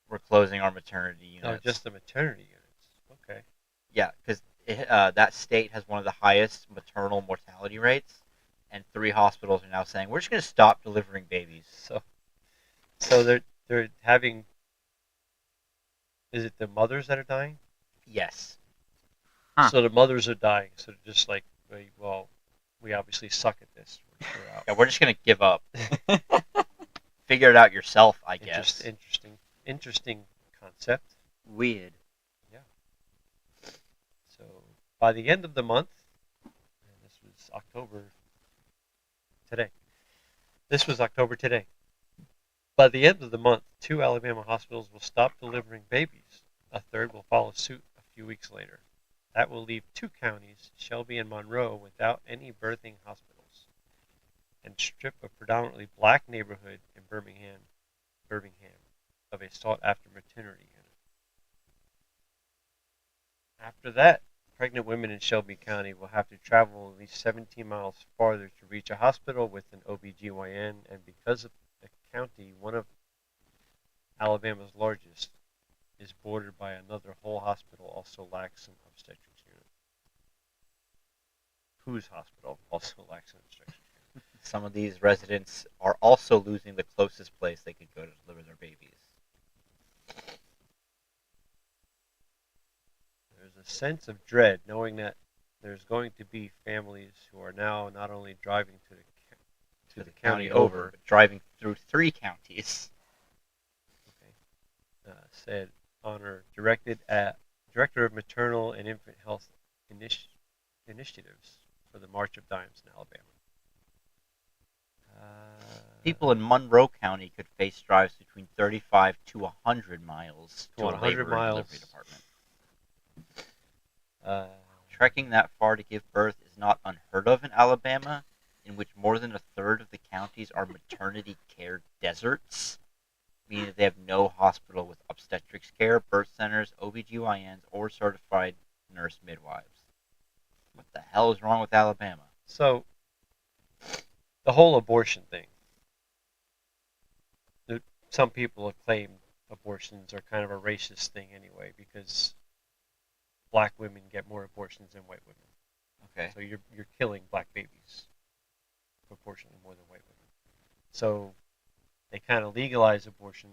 S2: We're closing our maternity
S1: Oh,
S2: units.
S1: just the maternity units. Okay.
S2: Yeah, because that state has one of the highest maternal mortality rates, and 3 hospitals are now saying we're just gonna stop delivering babies.
S1: So they're having. Is it the mothers that are dying?
S2: Yes.
S3: Huh.
S1: So the mothers are dying. So they're just like, well, we obviously suck at this. We're out.
S2: Yeah, we're just gonna give up. Figure it out yourself, I guess.
S1: Interesting concept.
S3: Weird.
S1: So by the end of the month, and this was October today. This was October today. By the end of the month, 2 Alabama hospitals will stop delivering babies. A third will follow suit a few weeks later. That will leave 2 counties, Shelby and Monroe, without any birthing hospitals, and strip a predominantly black neighborhood in Birmingham of a sought-after maternity unit. After that, pregnant women in Shelby County will have to travel at least 17 miles farther to reach a hospital with an OBGYN, and because of the county, one of Alabama's largest, is bordered by another whole hospital, also lacks an obstetrics unit. Whose hospital also lacks an obstetrics unit?
S2: Some of these residents are also losing the closest place they could go to deliver their babies.
S1: There's a sense of dread knowing that there's going to be families who are now not only driving to the county over,
S2: but driving through 3 counties.
S1: said honor director of maternal and infant health initiatives for the March of Dimes in Alabama.
S2: People in Monroe County could face drives between 35 to 100 miles to a
S1: 100
S2: labor and
S1: miles.
S2: delivery department. Trekking that far to give birth is not unheard of in Alabama, in which more than a third of the counties are maternity care deserts, meaning that they have no hospital with obstetrics care, birth centers, OBGYNs, or certified nurse midwives. What the hell is wrong with Alabama?
S1: So, the whole abortion thing. Some people have claimed abortions are kind of a racist thing anyway, because black women get more abortions than white women.
S2: Okay.
S1: So you're killing black babies proportionally more than white women. So they kind of legalize abortion.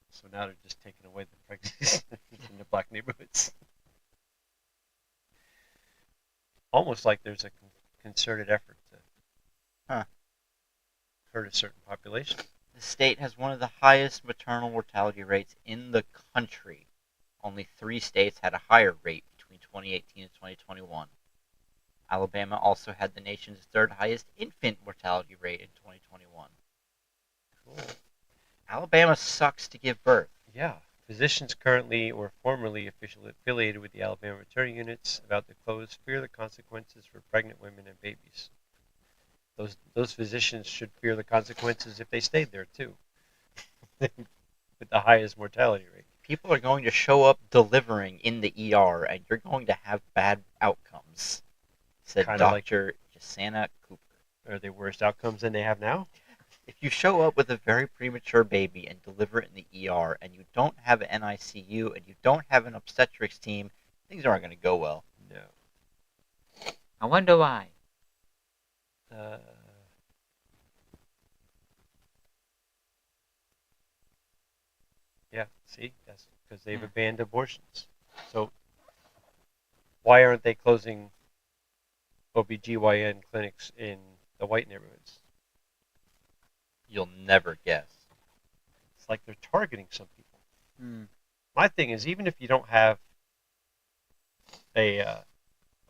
S1: So now they're just taking away the pregnancies in the black neighborhoods. Almost like there's a concerted effort to hurt a certain population.
S2: The state has one of the highest maternal mortality rates in the country. Only 3 states had a higher rate between 2018 and 2021. Alabama also had the nation's 3rd highest infant mortality rate in 2021.
S1: Cool.
S2: Alabama sucks to give birth.
S1: Yeah. Physicians currently or formerly officially affiliated with the Alabama maternity units about to close fear the consequences for pregnant women and babies. Those physicians should fear the consequences if they stayed there too, with the highest mortality rate.
S2: People are going to show up delivering in the ER, and you're going to have bad outcomes, said
S1: Kinda like-
S2: Dr. Jasana Cooper.
S1: Are they worse outcomes than they have now?
S2: If you show up with a very premature baby and deliver it in the ER, and you don't have an NICU, and you don't have an obstetrics team, things aren't going to go well.
S1: No.
S3: I wonder why.
S1: Yeah, see, that's because they've
S3: Hmm.
S1: banned abortions. So why aren't they closing OBGYN clinics in the white neighborhoods?
S2: You'll never guess.
S1: It's like they're targeting some people.
S3: Hmm.
S1: My thing is, even if you don't have a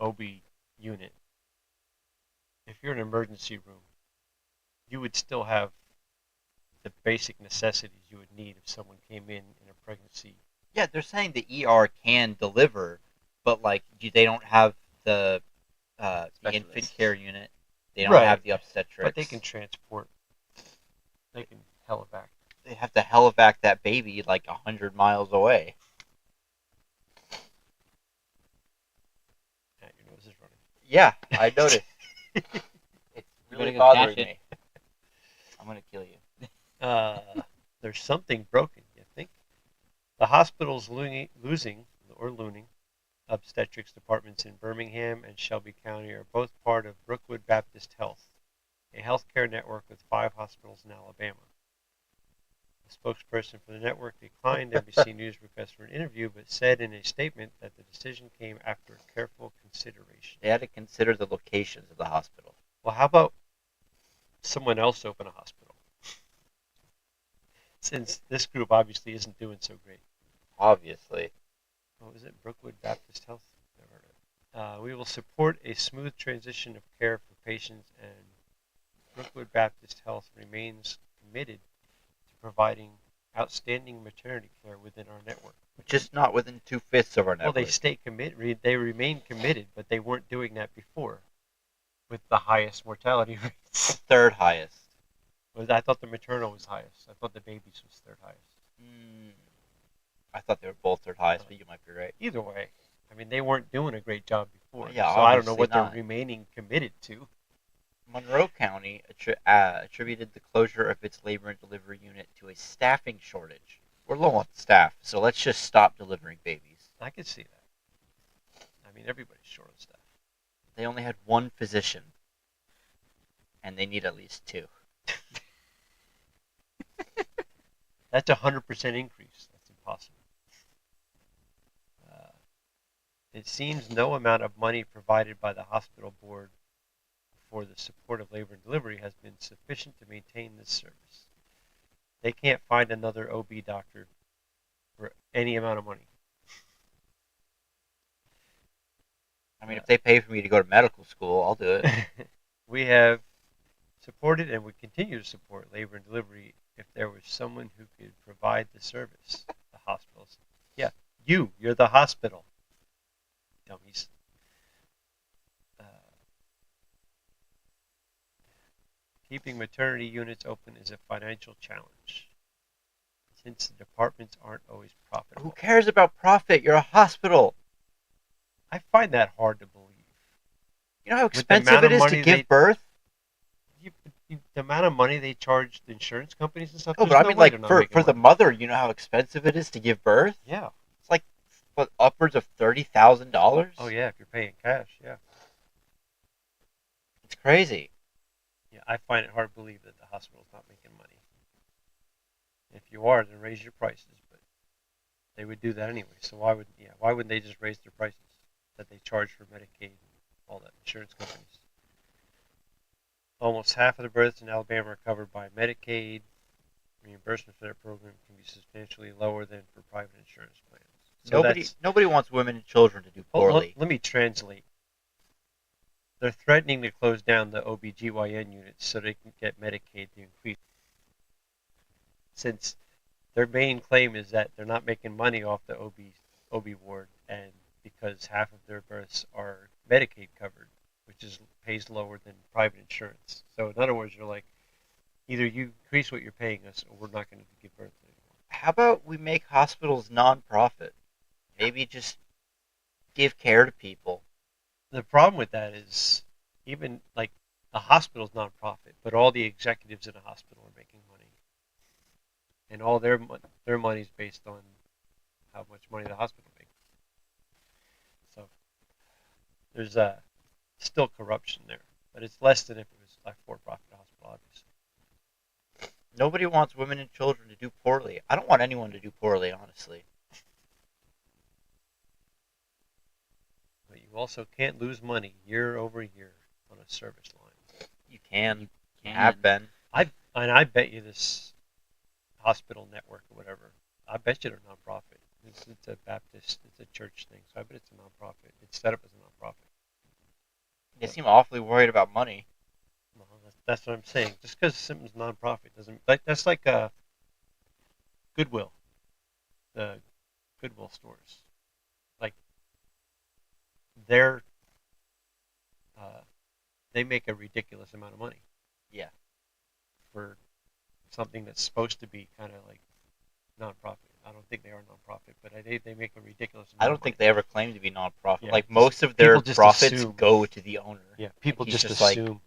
S1: OB unit, if you're in an emergency room, you would still have the basic necessities you would need if someone came in a pregnancy.
S2: Yeah, they're saying the ER can deliver, but like they don't have the infant
S3: Specialists.
S2: care unit. They don't
S1: Right.
S2: have the obstetrics.
S1: But they can transport. They can helivac.
S2: They have to helivac that baby like 100 miles away.
S1: Yeah, your nose is running.
S2: Yeah, I noticed. It's
S3: You
S2: really
S3: better go
S2: bothering
S3: cash it.
S2: me. I'm gonna kill you.
S1: There's something broken, you think? The hospital's losing obstetrics departments in Birmingham and Shelby County are both part of Brookwood Baptist Health, a healthcare network with 5 hospitals in Alabama. A spokesperson for the network declined NBC News' request for an interview, but said in a statement that the decision came after careful consideration.
S2: They had to consider the locations of the hospital.
S1: Well, how about someone else open a hospital? Since this group obviously isn't doing so great.
S2: Obviously.
S1: What was it? Brookwood Baptist Health? Never heard of it. We will support a smooth transition of care for patients, and Brookwood Baptist Health remains committed to providing outstanding maternity care within our network.
S2: Just not within 2/5 of our
S1: Well,
S2: network.
S1: they stay committed. They remain committed, but they weren't doing that before, with the highest mortality rates.
S2: Third highest.
S1: I thought the maternal was highest. I thought the babies was third highest.
S2: I thought they were both third highest, but you might be right.
S1: Either way, I mean, they weren't doing a great job before.
S2: Yeah,
S1: so I don't know
S2: obviously
S1: what
S2: not.
S1: they're remaining committed to.
S2: Monroe County attributed the closure of its labor and delivery unit to a staffing shortage. We're low on staff, so let's just stop delivering babies.
S1: I could see that. I mean, everybody's short on staff.
S2: They only had 1 physician, and they need at least 2.
S1: That's a 100% increase. That's impossible. It seems no amount of money provided by the hospital board for the support of labor and delivery has been sufficient to maintain this service. They can't find another OB doctor for any amount of money.
S2: I mean, if they pay for me to go to medical school, I'll do it.
S1: We have supported and would continue to support labor and delivery if there was someone who could provide the service. The hospitals. Yeah, you're the hospital. Dummies. Keeping maternity units open is a financial challenge, since the departments aren't always profitable.
S2: Who cares about profit? You're a hospital.
S1: I find that hard to believe.
S2: You know how
S1: With the
S2: expensive
S1: amount
S2: it
S1: of
S2: is to
S1: money
S2: give
S1: they-
S2: birth?
S1: The amount of money they charge the insurance companies and stuff.
S2: No,
S1: there's
S2: but I
S1: no
S2: mean,
S1: way
S2: like,
S1: they're not
S2: for
S1: making
S2: the
S1: money.
S2: mother, you know how expensive it is to give birth?
S1: Yeah.
S2: It's like, what, upwards of $30,000?
S1: Oh yeah, if you're paying cash, yeah.
S2: It's crazy.
S1: Yeah, I find it hard to believe that the hospital's not making money. If you are, then raise your prices, but they would do that anyway. So why wouldn't they just raise their prices that they charge for Medicaid and all that insurance companies? Almost half of the births in Alabama are covered by Medicaid. Reimbursement for that program can be substantially lower than for private insurance plans. So
S2: Nobody wants women and children to do poorly.
S1: let me translate. They're threatening to close down the OBGYN units so they can get Medicaid to increase. Since their main claim is that they're not making money off the OB ward, and because half of their births are Medicaid covered, which pays lower than private insurance. So in other words, you're like, either you increase what you're paying us, or we're not going to give birth anymore.
S2: How about we make hospitals non-profit? Maybe just give care to people.
S1: The problem with that is, even like a hospital's nonprofit, but all the executives in a hospital are making money, and all their money is based on how much money the hospital makes. So there's still corruption there, but it's less than if it was a for-profit hospital, obviously.
S2: Nobody wants women and children to do poorly. I don't want anyone to do poorly, honestly.
S1: But you also can't lose money year over year on a service line.
S2: You can.
S3: You
S2: You have been.
S1: And I bet you this hospital network or whatever, I bet you they're nonprofit. It's a Baptist, it's a church thing, so I bet it's a nonprofit. It's set up as a nonprofit.
S2: They seem awfully worried about money.
S1: Well, that's what I'm saying. Just because something's nonprofit doesn't that's like Goodwill, the Goodwill stores. Like they're uh, they make a ridiculous amount of money
S2: Yeah.
S1: for something that's supposed to be kind of like nonprofit. I don't think they are nonprofit, but they make a ridiculous amount.
S2: I don't think they ever claim to be nonprofit.
S1: Yeah,
S2: like
S1: just-
S2: most of their
S1: people just
S2: profits
S1: assume.
S2: go to the owner.
S1: Yeah, people
S2: he's
S1: just
S2: just like-
S1: assume.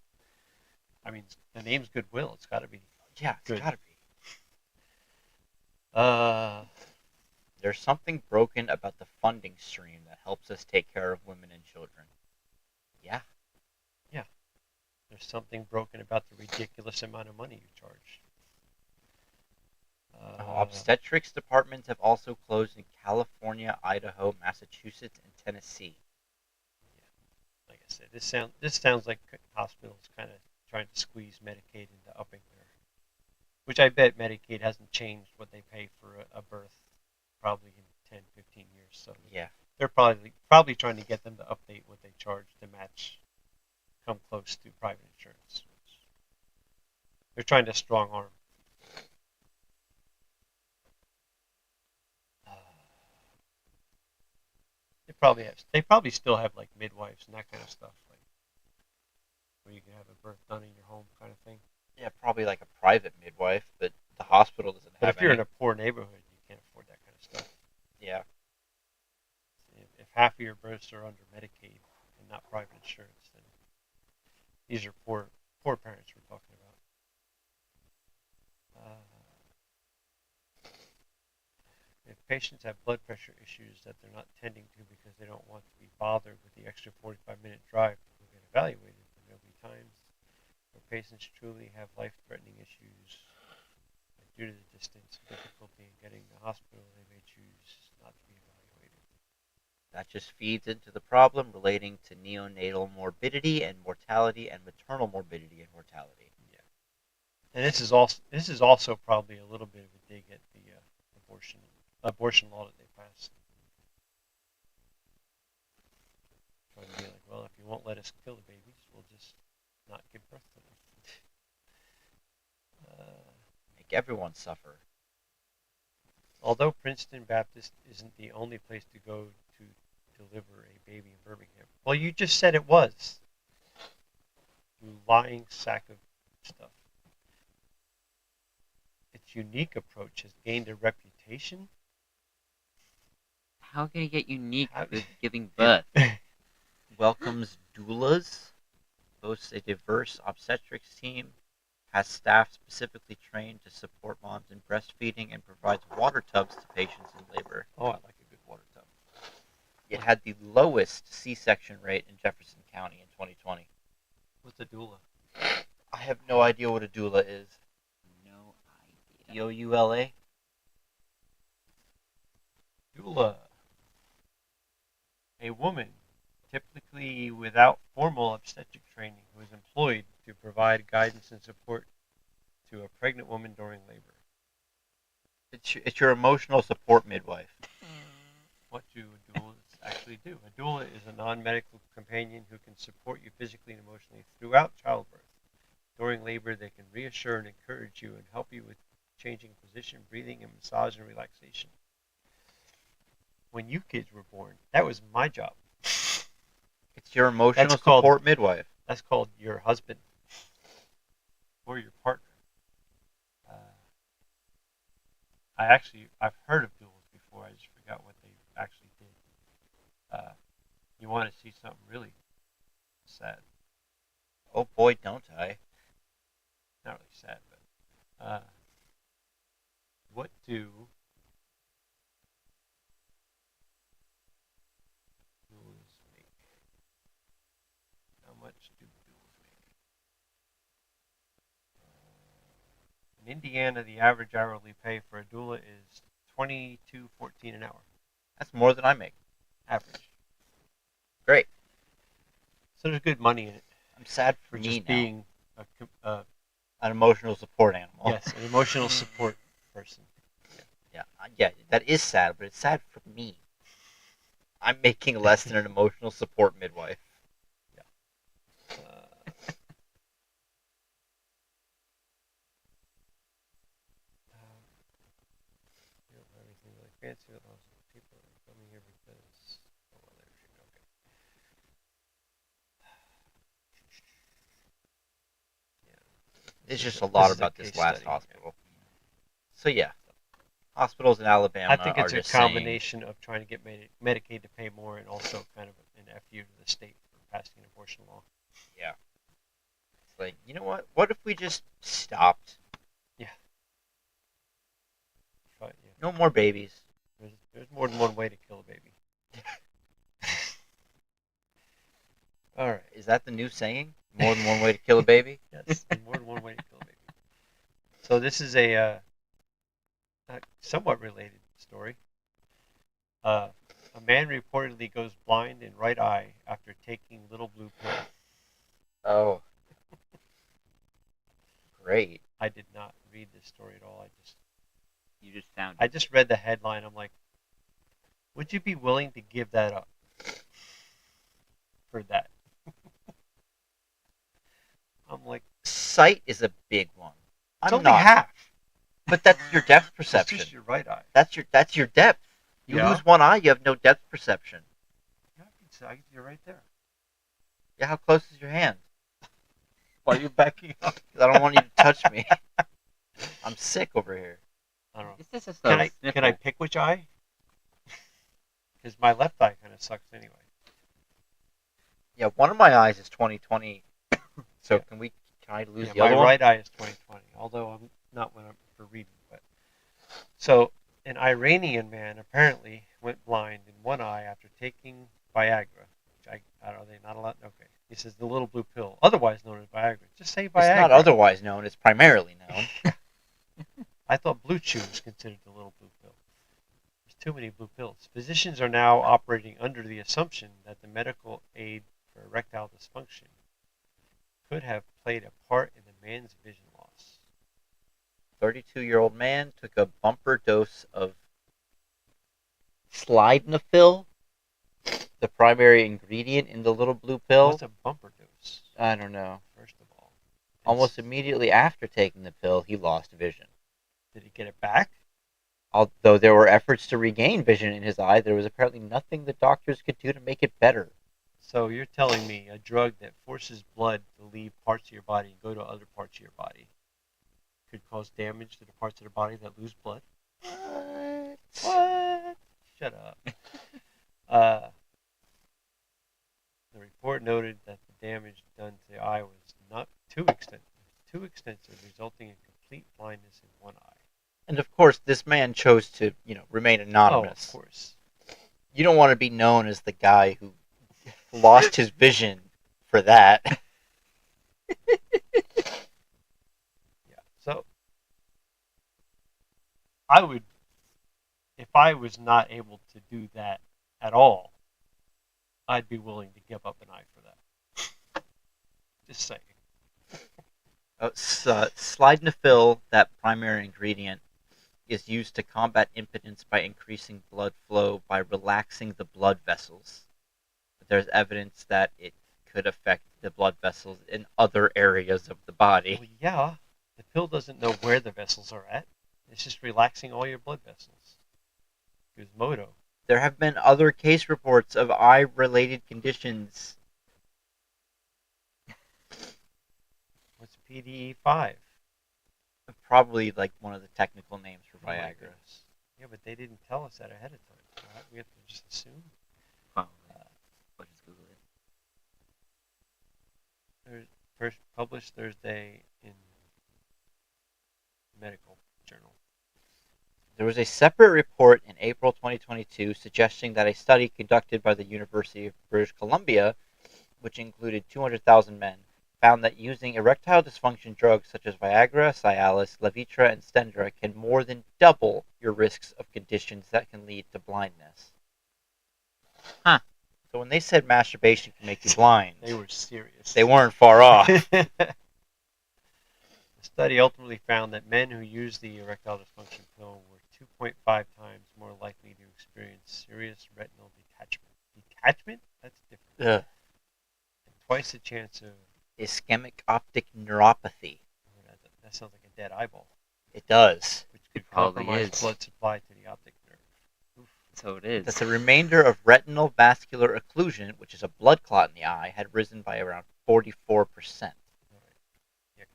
S1: I mean, the name's Goodwill. It's got to be.
S2: Yeah, it's
S1: Good.
S2: gotta be.
S1: Uh,
S2: There's something broken about the funding stream that helps us take care of women and children. Yeah.
S1: there's something broken about the ridiculous amount of money you charge.
S2: Obstetrics departments have also closed in California, Idaho, Massachusetts, and Tennessee.
S1: Like I said, this sounds like hospitals kind of trying to squeeze Medicaid into upping their, which I bet Medicaid hasn't changed what they pay for a birth probably in 10, 15 years. So
S2: Yeah.
S1: they're probably trying to get them to update what they charge to match, come close to private insurance. They're trying to strong arm. They probably still have like midwives and that kind of stuff, like where you can have a birth done in your home kind of thing.
S2: Yeah, probably like a private midwife, but the hospital doesn't
S1: But
S2: have
S1: if you're in
S2: any.
S1: a poor neighborhood, you can't afford that kind of stuff.
S2: Yeah.
S1: If half of your births are under Medicaid and not private insurance, then these are poor parents we're talking about. If patients have blood pressure issues that they're not tending to because they don't want to be bothered with the extra 45-minute drive to go get evaluated, then there'll be times where patients truly have life-threatening issues. Due to the distance and difficulty in getting to the hospital, they may choose not to be evaluated.
S2: That just feeds into the problem relating to neonatal morbidity and mortality and maternal morbidity and mortality.
S1: Yeah, and this is also probably a little bit of a dig at the abortion law that they passed. Trying to be like, well, if you won't let us kill the babies, we'll just not give birth to them.
S2: Make everyone suffer.
S1: Although Princeton Baptist isn't the only place to go to deliver a baby in Birmingham. Well, you just said it was. You lying sack of stuff. Its unique approach has gained a reputation.
S3: How can you get unique
S1: How-
S3: with giving birth?
S2: Welcomes doulas, boasts a diverse obstetrics team, has staff specifically trained to support moms in breastfeeding, and provides water tubs to patients in labor.
S1: Oh, I like a good water tub.
S2: It had the lowest C-section rate in Jefferson County in 2020.
S1: What's a doula?
S2: I have no idea what a doula is.
S3: No idea.
S2: D-O-U-L-A?
S1: Doula. A woman, typically without formal obstetric training, who is employed to provide guidance and support to a pregnant woman during labor.
S2: It's your emotional support midwife.
S1: What do doulas actually do? A doula is a non-medical companion who can support you physically and emotionally throughout childbirth. During labor, they can reassure and encourage you and help you with changing position, breathing, and massage and relaxation. When you kids were born, that was my job.
S2: It's your emotional
S1: That's called-
S2: support midwife.
S1: That's called your husband or your partner. I've heard of doulas before. I just forgot what they actually did. You want to see something really sad?
S2: Oh boy, don't I.
S1: Not really sad, but what do doulas make? How much do doulas make? In Indiana, the average hourly pay for a doula is $22.14 an hour.
S2: That's more than I make.
S1: Average.
S2: Great.
S1: So there's good money in it
S2: I'm sad for
S1: for
S2: me
S1: just
S2: now.
S1: being
S2: An emotional support animal.
S1: yes, an emotional support person.
S2: Yeah, that is sad, but it's sad for me. I'm making less than an emotional support midwife.
S1: Everything really fancy with lots of people are coming here because okay.
S2: It's just
S1: is
S2: a
S1: a-
S2: lot
S1: this is a
S2: about this
S1: case
S2: last
S1: study,
S2: hospital. So yeah, hospitals in Alabama
S1: I think it's
S2: are
S1: a
S2: just saying,
S1: combination of trying to get Medicaid to pay more and also kind of an FU to the state for passing an abortion law.
S2: yeah. It's like, you know what? What if we just stopped?
S1: But yeah,
S2: No more babies.
S1: there's more than one way to kill a baby. All right.
S2: Is that the new saying? More than one way to kill a baby?
S1: Yes, there's more than one way to kill a baby. So this is a somewhat related story. A man reportedly goes blind in right eye after taking little blue pill.
S2: Oh. Great.
S1: I did not read this story at all.
S3: You just sound.
S1: I just read the headline. I'm like, would you be willing to give that up for that? I'm like,
S2: Sight is a big one.
S1: it's
S2: I'm
S1: only
S2: not,
S1: half.
S2: but that's your depth
S1: It's
S2: perception.
S1: just your right eye.
S2: That's your depth. You
S1: Yeah.
S2: lose one eye, you have no depth perception.
S1: Yeah, you're right there.
S2: Yeah, how close is your hand?
S1: Why are you backing up?
S2: 'Cause I don't want you to touch me. I'm sick over here.
S1: I don't know.
S3: Is this a
S1: Can I
S3: sniffle?
S1: pick which eye? Because my left eye kind of sucks anyway.
S2: Yeah, one of my eyes is 20/20. So
S1: Yeah.
S2: can I lose
S1: Yeah,
S2: the
S1: my
S2: other one?
S1: right eye is 20/20, although I'm not when I'm for reading. But so an Iranian man apparently went blind in one eye after taking Viagra. Which are they not allowed? Okay, he says the little blue pill, otherwise known as Viagra. Just say Viagra.
S2: It's not otherwise known, it's primarily known.
S1: I thought Blue Chew was considered the little blue pill. There's too many blue pills. Physicians are now operating under the assumption that the medical aid for erectile dysfunction could have played a part in the man's vision loss.
S2: 32-year-old man took a bumper dose of Slidnafil, the primary ingredient in the little blue pill.
S1: What's a bumper dose?
S2: I don't know.
S1: First of all,
S2: Almost immediately after taking the pill, he lost vision.
S1: did he get it back?
S2: Although there were efforts to regain vision in his eye, there was apparently nothing the doctors could do to make it better.
S1: So you're telling me a drug that forces blood to leave parts of your body and go to other parts of your body could cause damage to the parts of the body that lose blood? What? Shut up. The report noted that the damage done to the eye was not too extensive, resulting in complete blindness in one eye.
S2: And of course, this man chose to, remain anonymous.
S1: Oh, of course.
S2: You don't want to be known as the guy who lost his vision for that.
S1: Yeah. So I would, if I was not able to do that at all, I'd be willing to give up an eye for that. Just saying.
S2: Slidnafil, that primary ingredient, is used to combat impotence by increasing blood flow by relaxing the blood vessels. But there's evidence that it could affect the blood vessels in other areas of the body.
S1: Well, yeah, the pill doesn't know where the vessels are at. It's just relaxing all your blood vessels. Gizmodo.
S2: There have been other case reports of eye-related conditions.
S1: What's PDE5?
S2: Probably like one of the technical names for
S1: Oh my
S2: Viagra.
S1: goodness. Yeah, but they didn't tell us that ahead of time. So we have to just assume.
S3: Probably. I'll just Google it.
S1: First published Thursday in Medical Journal.
S2: There was a separate report in April 2022 suggesting that a study conducted by the University of British Columbia, which included 200,000 men, found that using erectile dysfunction drugs such as Viagra, Cialis, Levitra, and Stendra can more than double your risks of conditions that can lead to blindness.
S3: Huh.
S2: So when they said masturbation can make you blind,
S1: They were serious.
S2: they weren't far off.
S1: The study ultimately found that men who used the erectile dysfunction pill were 2.5 times more likely to experience serious retinal detachment. Detachment? That's different.
S2: Ugh.
S1: And twice the chance of.
S2: Ischemic optic neuropathy.
S1: That sounds like a dead eyeball,
S2: It does.
S1: which could
S3: probably
S1: compromise
S3: is.
S1: blood supply to the optic nerve. Oof.
S3: So it is.
S2: That the remainder of retinal vascular occlusion, which is a blood clot in the eye, had risen by around 44%.
S1: All right. Yeah.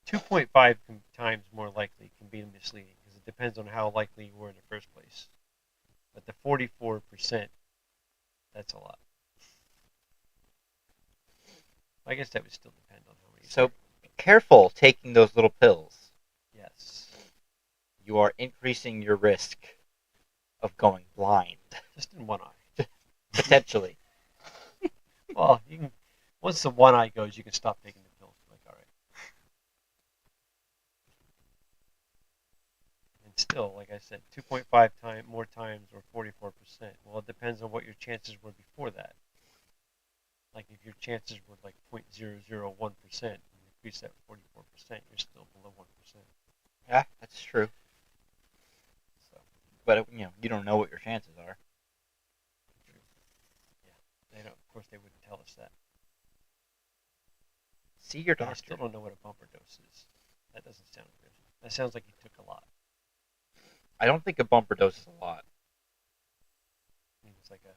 S1: 2.5 times more likely can be misleading because it depends on how likely you were in the first place. But the 44%, that's a lot. I guess that would still depend on how many.
S2: So be careful taking those little pills.
S1: Yes.
S2: You are increasing your risk of going blind,
S1: Just in one eye.
S2: potentially.
S1: Well, you can. Once the one eye goes, you can stop taking the pills. Like, all right. And still, like I said, 2.5 more times or 44%. Well, it depends on what your chances were before that. Like if your chances were like 0.001%, and you increase that 44%, you're still below 1%.
S2: Yeah, that's true.
S1: So,
S2: But you don't know what your chances are.
S1: they don't. Of course, they wouldn't tell us that.
S2: See your
S1: But I
S2: doctor.
S1: still don't know what a bumper dose is. That doesn't sound good. That sounds like you took a lot.
S2: I don't think a bumper dose is a lot.
S1: I mean, it's like a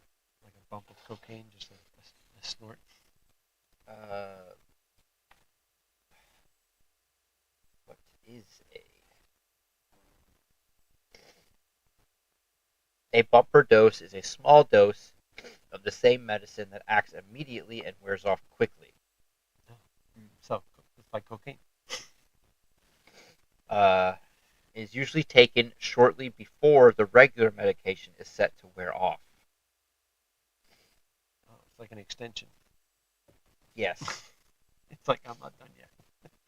S1: bump of cocaine, just a snort.
S2: What is a bumper dose? Is a small dose of the same medicine that acts immediately and wears off quickly.
S1: So it's like cocaine.
S2: Is usually taken shortly before the regular medication is set to wear off.
S1: Oh, it's like an extension.
S2: Yes,
S1: It's like I'm not done yet.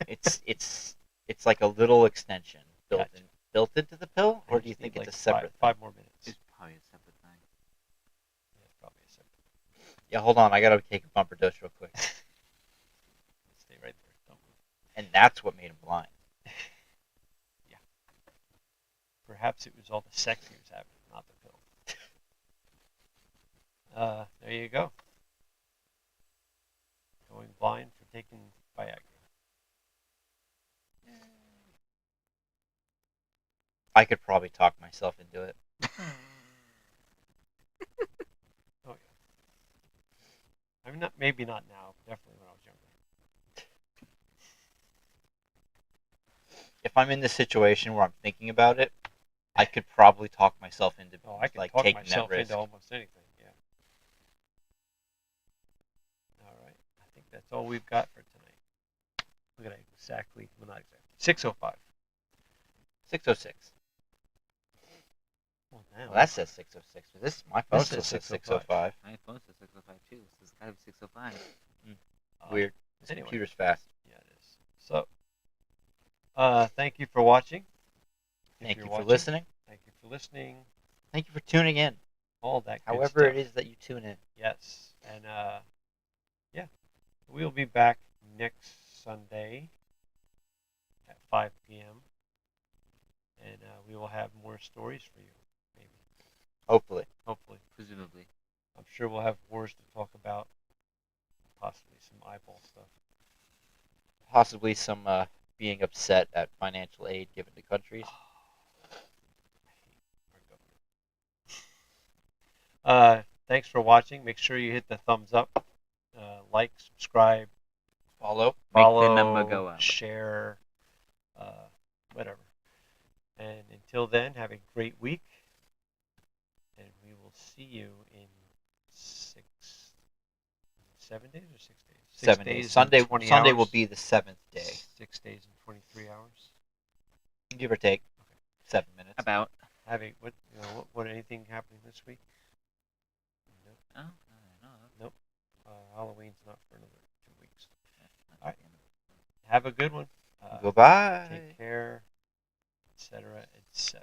S2: it's like a little extension built
S1: Gotcha.
S2: built into the pill,
S1: I
S2: or do you
S1: just
S2: think
S1: need,
S2: it's a
S1: like,
S2: separate
S1: five
S2: thing?
S1: more minutes.
S3: It's probably a separate thing.
S1: Yeah, it's probably a separate.
S2: Yeah, hold on, I gotta take a bumper dose real quick.
S1: Stay right there. Don't move.
S2: And that's what made him blind.
S1: Perhaps it was all the sex he was having, not the pill. There you go. Going blind for taking Viagra.
S2: I could probably talk myself into it.
S1: Oh yeah. I mean, maybe not now. Definitely when I was younger.
S2: If I'm in this situation where I'm thinking about it, I could probably talk myself into
S1: Oh, I could
S2: like
S1: talk
S2: taking
S1: myself
S2: that risk.
S1: into almost anything. Yeah. All right. I think that's all we've got for tonight. Look at that. Exactly. Well, not exactly. 6:05.
S2: 606.
S1: Well, now.
S2: Well, that says 606, but my phone
S1: This
S2: still
S1: says
S2: says
S1: 605.
S2: 605.
S3: My phone says 605 too. This has got to be 605.
S2: Weird. This
S1: Anyway.
S2: computer's fast.
S1: Yeah, it is. So, thank you for watching. If
S2: Thank
S1: you're
S2: you for
S1: watching,
S2: listening.
S1: Thank you for listening.
S2: Thank you for tuning in.
S1: All that good
S2: However
S1: stuff.
S2: it is that you tune in.
S1: Yes. And, yeah. We'll be back next Sunday at 5 p.m. And we will have more stories for you, maybe.
S2: Hopefully.
S1: Hopefully.
S3: Presumably.
S1: I'm sure we'll have wars to talk about. Possibly some eyeball stuff.
S2: Possibly some being upset at financial aid given to countries.
S1: Thanks for watching. Make sure you hit the thumbs up, like, subscribe,
S2: Follow.
S3: Make
S1: follow,
S3: the number go up.
S1: share, whatever. And until then, have a great week. And we will see you in 7 days or 6 days?
S2: 7 days.
S1: and
S2: Sunday
S1: 20
S2: Sunday will
S1: hours?
S2: be the 7th day.
S1: 6 days and 23 hours.
S2: Give or take. 7 minutes.
S3: About.
S1: Having what anything happening this week? Nope.
S3: Oh, I don't know.
S1: Halloween's not for another 2 weeks.
S3: That's not
S1: All right.
S3: the end of
S1: have a good one.
S2: Goodbye.
S1: Take care, etc., etc.